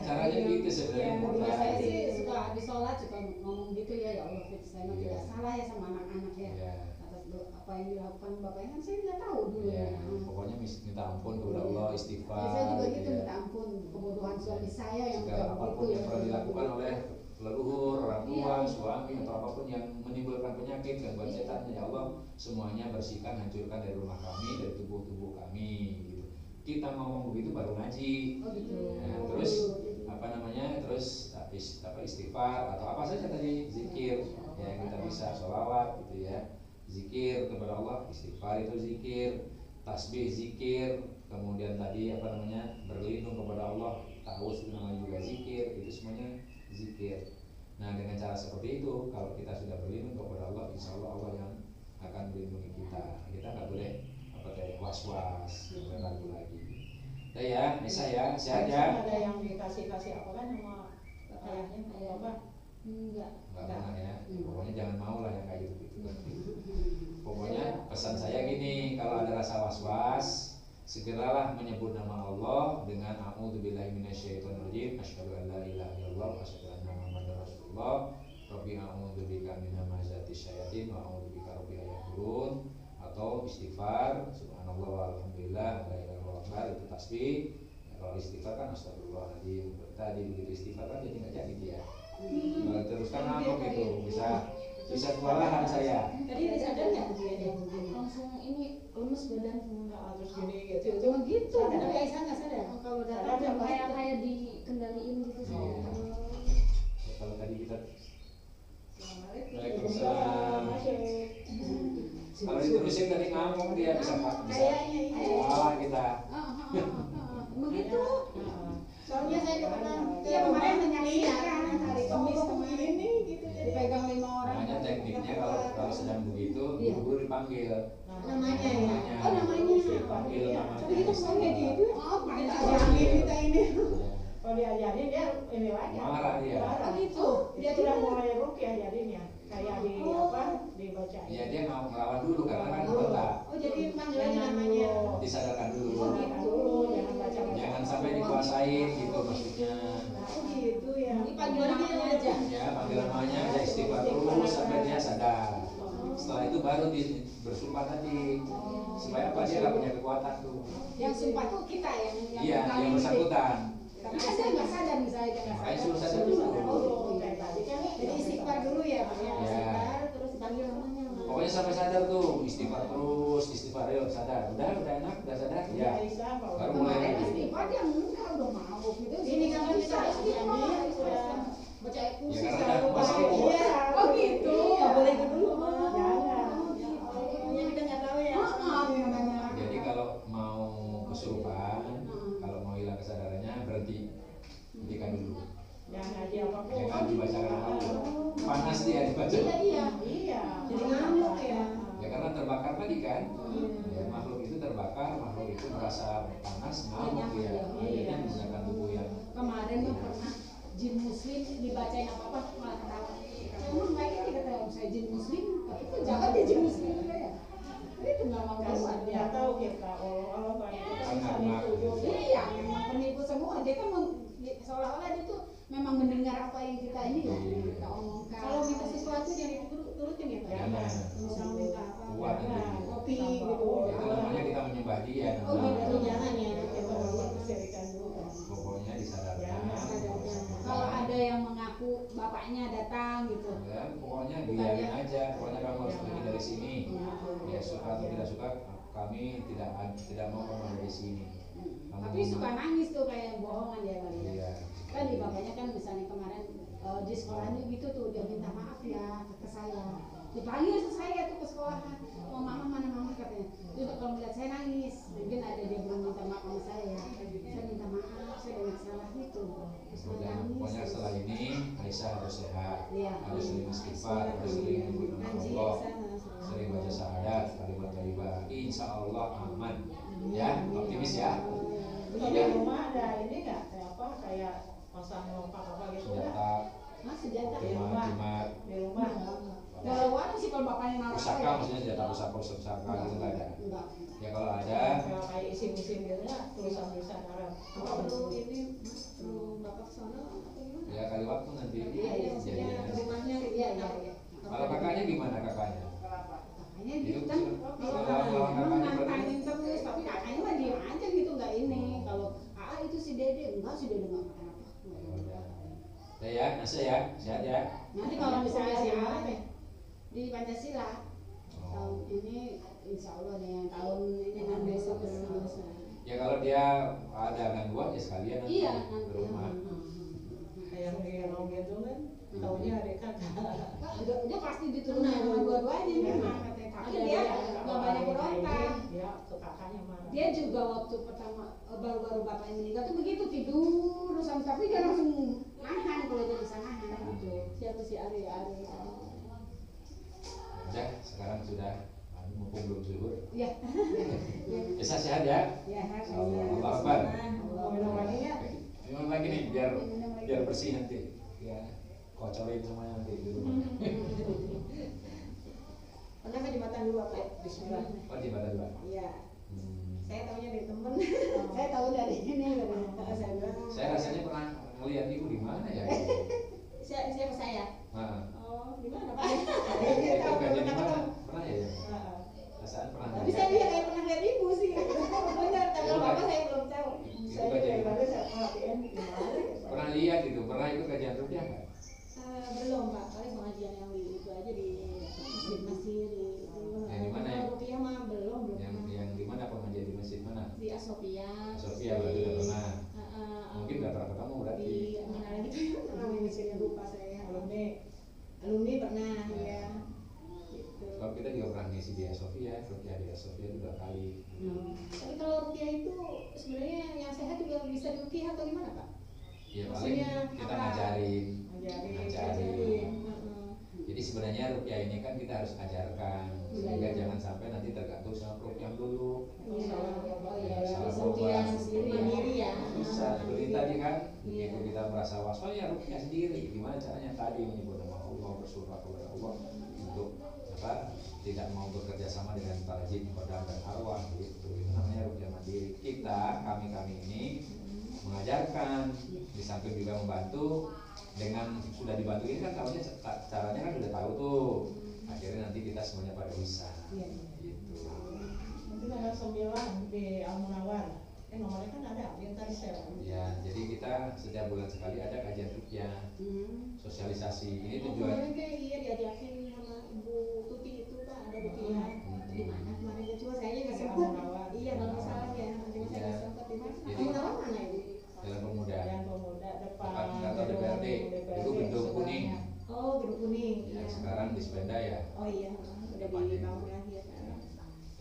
Caranya gitu sebenarnya Ya, mudah. saya sih suka habis sholat juga ngomong gitu ya Allah saya mah tidak salah ya sama anak-anak ya. Ya. Atas apa yang dilakukan bapaknya kan saya nggak tahu dulu Ya, ya. pokoknya minta ampun kepada Allah, Ya, istighfar. saya juga gitu gitu ya. minta ampun kebodohan suami saya yang Segala kayak apapun gitu yang pernah dilakukan oleh leluhur, orang tua, suami atau apapun yang menimbulkan penyakit, gangguan setan, ya Allah semuanya bersihkan, hancurkan dari rumah kami, dari tubuh-tubuh kami. Gitu. Kita ngomong begitu baru ngaji. Oh gitu. Nah, terus apa namanya? Terus istighfar atau apa saja tadi zikir ya kita bisa sholawat gitu ya. Zikir kepada Allah, istighfar itu zikir, tasbih zikir, kemudian tadi apa namanya? Berlindung kepada Allah, ta'awudz itu namanya juga zikir, itu semuanya zikir. Nah, dengan cara seperti itu kalau kita sudah berlindung kepada Allah, insya Allah Allah yang akan melindungi kita. Kita nggak boleh apa kayak was-was, nggak boleh ragu lagi. Udah ya, Nisa ya, sehat ya. Ada yang dikasih apa kan sama ayahnya atau apa? Enggak. Nggak pernah ya, pokoknya jangan mau lah yang kayak gitu. Pokoknya pesan saya gini, kalau ada rasa was-was, segeralah menyebut nama Allah dengan a'udzubillahi minasyaitonirrajim, asyhadu an la ilaha illallah wa asyhadu anna muhammadar rasulullah, rabbi a'udzubika min hamazatis syayatin wa a'udzubika rabbi ayahdurun, atau istighfar subhanallah walhamdulillah la ilaha illallah, itu tasbih. Kalau istighfar kan astagfirullahaladzim, tadi begitu istighfar kan jadi nggak jadi dia. Kalau teruskan ngambek gitu bisa kewalahan saya. Tadi disadar nggak dia langsung ini lemes badan semua. Terus gini gitu. Cuma gitu. Sadar. Tapi Aisyah nggak sadar. Kalau datang Sadar, Kayak dikendaliin gitu sih. Iya. Kalau tadi kita Waalaikumsalam. kalau diterusin tadi ngamuk dia bisa kayaknya iya. kalah kita. Begitu. Soalnya saya kebetulan Iya, tiap kemarin menyaksikan hari Kamis Oh, kemarin begini, gitu jadi. dipegang 5 orang. Makanya tekniknya kalau sedang begitu buru-buru dipanggil. Namanya ya. Namanya. Oh namanya. Panggil namanya. Tapi itu soalnya gitu. Oh, Kita kita ajarin kita ini. Kalau diajarin dia ini lagi. Marah dia. Oh gitu. Dia sudah mulai rukyah jadinya. Kayak di apa? Dibacain. Iya dia mau ngelawan dulu karena kan bentak. Oh jadi panggilannya namanya. Disadarkan dulu. Jangan dulu, jangan baca. Jangan sampai dikuasain gitu maksudnya. Oh gitu ya. Ini panggilan namanya aja. Ya panggil namanya aja istighfar terus sampai dia sadar. Setelah itu baru bersumpah tadi supaya apa dia nggak punya kekuatan tuh. Yang sumpah tuh kita yang Iya kali yang ini. bersangkutan. Tapi kan dia nggak sadar misalnya dia nggak Makanya sadar. suruh sadar dulu. Oh, kayak tadi kan. Jadi istighfar dulu ya Pak ya. Ya. Istighfar terus dipanggil namanya. Pokoknya sampai sadar tuh istighfar terus istighfar yuk sadar. Udah enak udah sadar ya. Baru mulai Kemarin lagi. istighfar dia enggak udah mabuk gitu. Ini kan kita istighfar. istighfar. Baca ayat Ya kursi karena selalu udah masih baca. Iya. Oh gitu. Nggak boleh gitu dulu. Jangan. Pokoknya kita nggak tahu ya. Namanya. Jadi kalau mau kesurupan, kalau mau hilang kesadarannya berhenti. Hentikan dulu. Jangan ngaji apapun. Jangan dibacakan apapun. Panas dia dibaca. Iya. Iya. Jadi ngamuk ya. Ya karena terbakar tadi kan. Ya, makhluk itu terbakar, makhluk itu merasa panas, ngamuk dia. Akhirnya menggunakan tubuh yang Kemarin tuh pernah jin muslim dibacain apa-apa malah ketawa. Memang nggak ini kata saya jin muslim, tapi itu jangan dia jin muslim juga ya. Itu nggak mau keluar. Ya tahu kita kalau kan itu kan bisa dituju. Iya, memang penipu semua. Dia kan seolah-olah dia tuh memang mendengar apa yang kita ini ya, kita omongkan. Kalau minta sesuatu jangan diturutin ya Pak. Jangan. Misalnya minta apa? Kuat nanti. Kopi gitu. Itu namanya kita menyembah dia. Oh gitu, namanya. jangan ya. Kita membuat kesirikan dulu. Pokoknya disadarkan. Kalau ada yang mengaku bapaknya datang gitu. Ya, pokoknya biarin aja. Pokoknya kamu harus pergi dari sini. Ya suka atau tidak suka, kami tidak mau kamu ada di sini. Kamu Tapi suka nangis tuh kayak bohongan dia kali ya. Iya. Kan di bapaknya kan misalnya kemarin di sekolahnya gitu tuh dia minta maaf ya ke saya. Dipanggil ke saya tuh ke sekolahan. Oh mama mana mama katanya. Terus kalau melihat saya nangis, mungkin ada dia belum minta maaf sama saya. Saya minta maaf, saya banyak salah gitu. Terus dia Udah, nangis. pokoknya setelah ini Aisyah harus sehat, Iya. harus sering istighfar, harus sering menyebut nama Allah, sering baca syahadat, kalimat thayyibah. Insya Allah aman. Ya, optimis ya. Kalau di rumah ada ini nggak kayak apa kayak pasang lompat apa gitu nggak? Senjata, Mas senjata ya. jimat, Di rumah. Kalau warna sih kalau bapaknya naruh Pusaka ya. maksudnya senjata pusaka gitu nggak ada. Enggak. Ya kalau ada, Kayak isim-isim gitu ya, tulisan-tulisan Arab. Apa perlu ini Mas, perlu Bapak kesana atau gimana? ya kali waktu nanti. Iya, maksudnya Jadi, rumahnya Iya, iya, iya. kalau kakaknya gimana kakaknya? Kakaknya Itu gitu kan, kalau kalau lawan emang kakaknya berarti nantangin terus, tapi kakaknya mah diem aja gitu, nggak ini. Kalau itu si Dede, enggak si Dede nggak kenapa. Udah ya, Nasa ya, sehat ya. Nanti kalau misalnya si Kuliah di A mana? di Pancasila, tahun Oh. ini insya Allah nih, tahun ini kan besok lulus. Ya kalau dia ada gangguan ya sekalian nanti Iya, ke nanti. rumah. Kayak gendong gitu kan, taunya adik kakak. Dia pasti diturunin sama dua-duanya memang katanya. Tapi dia nggak banyak berontak. Ya, ke kakaknya marah. Dia juga waktu pertama baru-baru bapaknya meninggal tuh begitu tidur terus tapi dia langsung nahan kalau dia bisa nahan gitu. Siapa si Ari? Udah, sekarang sudah mumpung belum zuhur. Iya. Bisa sehat ya. Ya, Allah Akbar. Mau minum lagi ya? Minum lagi nih biar bersih nanti. Ya, kocorin semuanya nanti di rumah. Pernah ke jembatan dua Pak? Bismillah. Oh, di mana dua? Iya. Saya tahunya dari temen. Saya tahu dari ini dari Saya bilang. Saya rasanya pernah ngeliat ibu di mana ya? Siapa saya? Nah, Oh, di mana Pak? itu kajian di mana? Pernah ya? Heeh. Perasaan pernah. Tapi saya lihat kayak pernah lihat ibu sih. Benar, kalau bapak saya belum tahu. Saya dari mana saya perhatiin di mana. Pernah lihat itu, pernah ikut kajian rupiah nggak? Belum Pak, paling pengajian yang di itu aja di masjid di Yang di mana ya? Rupiah mah belum Yang di mana pengajian di masjid mana? di Asofia. Sofia berarti udah pernah. Mungkin nggak pernah ketemu berarti. Di mana gitu namanya masjidnya lupa saya. Alumni pernah ya. Gitu. Sebab kita juga pernah ngisi di Sofia, rupiah di Sofia itu 2 kali. Tapi kalau rupiah itu sebenarnya yang sehat juga bisa di rupiah atau gimana Pak? Ya paling Maksudnya kita apa? ngajarin. Ngajarin. Jadi sebenarnya rupiah ini kan kita harus ajarkan sehingga jangan sampai nanti tergantung sama program dulu. Iya. Oh iya. Salah Rupiah program. sendiri mandiri ya. Bisa seperti tadi kan, begitu Iya. kita merasa was ya rupiah sendiri. Gimana caranya tadi menyebut nama Allah, bersyukur kepada Allah untuk apa? Tidak mau bekerja sama dengan para jin, kodam dan arwah gitu. Itu namanya rupiah mandiri. Kami ini mengajarkan, di samping juga membantu. Dengan sudah dibantu ini kan tahunya caranya kan sudah tahu tuh, akhirnya nanti kita semuanya pada bisa gitu. Mungkin ada 9 di Al-Munawar. Nomornya kan ada yang tadi saya. Ya, jadi kita setiap bulan sekali ada kajian rupiah, sosialisasi. Ini tujuan. Kemarin kayak iya diajakin sama Ibu Tuti itu Pak ada rupiah di mana kemarin ya cuma saya nggak sempat. Iya kalau nggak salah ya cuma saya nggak sempat itu. Jadi- Kamu tahu mana Ibu? Jalan Pemuda. Yang pemuda depan Depan kantor DPRD. Itu gedung kuning. Oh gedung kuning. Ya, Iya. sekarang di Sepeda ya. Oh iya udah dibangun lagi ya sekarang.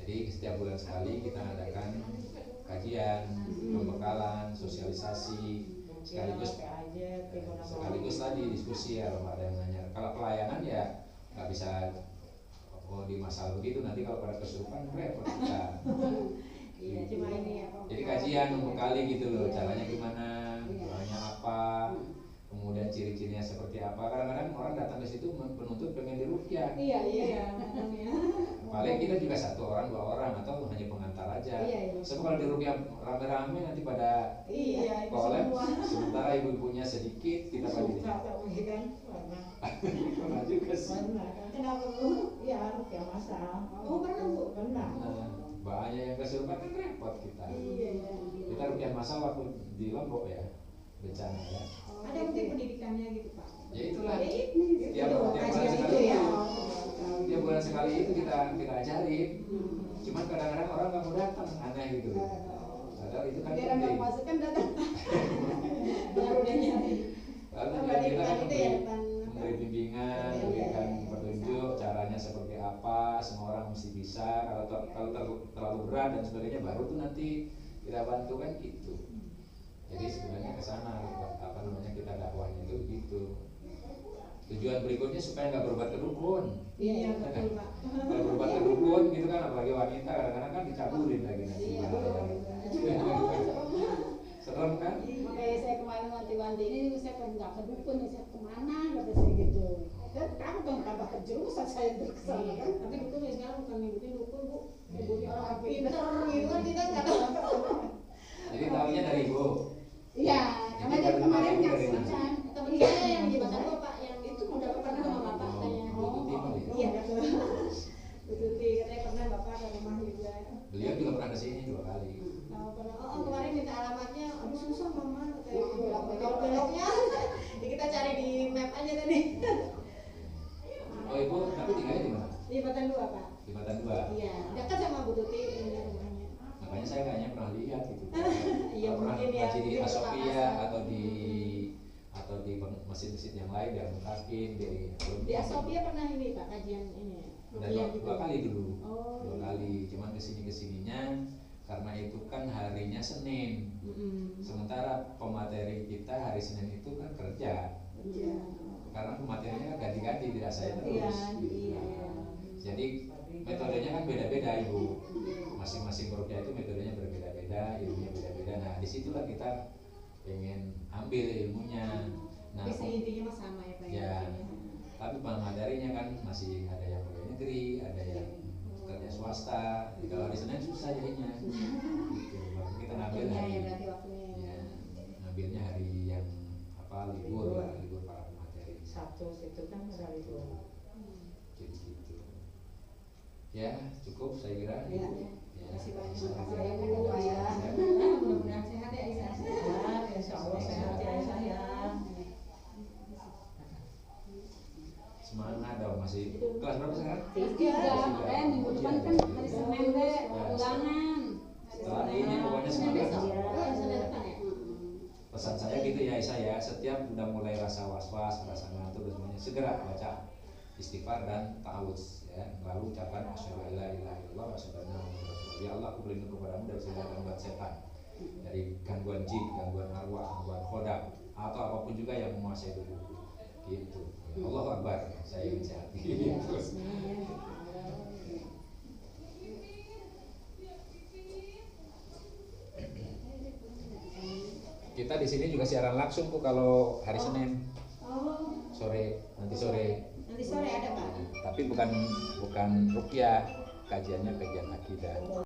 Jadi setiap bulan sekali kita adakan kajian, pembekalan, sosialisasi, sekaligus tadi diskusi ya kalau ada yang nanya. Kalau pelayanan ya nggak bisa di masalah begitu, nanti kalau pada kesurupan repot kita. Iya cuma ini ya. Jadi kajian membekali gitu loh, caranya gimana, doanya apa, kemudian ciri-cirinya seperti apa. Kadang-kadang orang datang ke situ penuntut pengen diruqyah. Iya iya. Makanya. Paling kita juga 1 orang 2 orang atau hanya pengantar aja. Iya. Sebab kalau diruqyah rame-rame nanti pada Iya, itu kolab, semua. sementara ibu-ibunya sedikit, kita bagi. Suka tapi kan warna. Pernah juga sih. Warna kan. Kenapa lu? Ya, rupiah masal. Oh pernah Bu? Pernah. Nah, bahaya yang kesurupan kan repot kita. Iya iya. Kita ruqyah masal waktu di Lombok ya, bencana ya. Ada mungkin pendidikannya gitu Pak. Ya itulah. Ya ini. Tiap bulan kajian sekali itu ya. tiap bulan sekali itu kita ajarin. Cuman kadang-kadang orang nggak mau datang, aneh gitu. Padahal itu kan Biar nggak penting. masuk kan datang. Baru udah nyari. Lalu Apa juga di kita depan kan itu ya, depan memberi bimbingan, Iya, memberikan iya. petunjuk caranya seperti apa, semua orang mesti bisa. Kalau terlalu berat dan sebagainya baru tuh nanti kita bantu kan gitu. Jadi sebenarnya ke sana apa namanya kita dakwahnya itu gitu. Tujuan berikutnya supaya nggak berobat ke dukun. Iya betul Pak. Kalau berobat ke dukun gitu kan, apalagi wanita kadang-kadang kan dicaburin lagi nanti. Iya, Serem kan? Makanya saya kemarin wanti-wanti ini saya kan nggak ke dukun, saya kemana kata saya gitu. Kamu tuh tambah kejerusan saya berkesan kan. Tapi dukun ya sekarang bukan nyebutin dukun bu, nyebutin orang pinter gitu kan kita nggak tahu. Jadi tahunya dari Ibu. Iya, karena dia kemarin nyaksikan Temen saya yang di Jembatan Dua Pak, yang itu udah pernah sama bapak katanya. Bu Tuti kali ya? Iya betul. Bu Tuti katanya pernah bapak ke rumah juga. Beliau juga pernah kesini 2 kali. Oh, pernah. Oh, kemarin minta alamatnya, aduh susah mama katanya. Belok-beloknya. Ya kita cari di map aja tadi. Oh Ibu, tapi tinggalnya di mana? Di Jembatan Dua Pak. Di Batan 2. Iya, dekat sama Bu Tuti ini rumahnya. Makanya saya kayaknya pernah lihat gitu. Iya, pernah mungkin ya. ngaji di Mungkin Asofia berbatasan. atau di masjid-masjid yang lain yang mungkin dari Di Asofia pernah ini Pak kajian ini ya. dan Rukiah 2 kali dulu. Oh. 2 kali, cuman kesininya karena itu kan harinya Senin. Sementara pemateri kita hari Senin itu kan kerja. Iya. Karena pematerinya kan ganti-ganti, tidak saya Iya, terus. Gitu. iya. Jadi metodenya kan beda-beda Ibu. Masing-masing rukyah itu metodenya berbeda-beda, ilmunya beda-beda. Nah, disitulah kita pengen ambil ilmunya. Nah, Tapi intinya mah sama ya Pak. ya, tapi pematerinya kan masih ada yang pegawai negeri, ada yang kerja swasta. Jadi kalau hari Senin susah jadinya. Gitu. Makanya kita ngambil Waktunya hari, ya berarti waktunya. ya, ngambilnya hari yang apa libur lah, libur para pemateri. Sabtu itu kan ada itu. Gitu. Ya, cukup saya kira. Ya. Ya, Terima kasih banyak. sama-sama. Terima kasih banyak, Pak, ya. Mudah-mudahan sehat ya Aisyah. Sehat, insya Allah sehat ya saya. Semangat dong, masih kelas berapa sekarang? Tiga, makanya minggu depan kan hari Senin deh, ulangan. Setelah ini pokoknya semangat. Oh, Senin depan ya? Pesan saya gitu ya Isa ya, setiap udah mulai rasa was-was, rasa ngantuk dan semuanya segera baca istighfar dan ta'awudz ya. Lalu ucapkan asyhadu an la ilaha illallah wa asyhadu anna muhammadar rasulullah. Ya Allah, aku berlindung kepadamu dari segala gangguan setan, dari gangguan jin, gangguan arwah, gangguan kodam atau apapun juga yang menguasai tubuhku. Gitu. Ya, Allahu Akbar. Saya ingin sehat. Gitu. Kita di sini juga siaran langsung tuh kalau hari Senin Oh, sore, nanti sore. nanti sore ada Pak. Tapi bukan rukyah, kajiannya kajian akidah.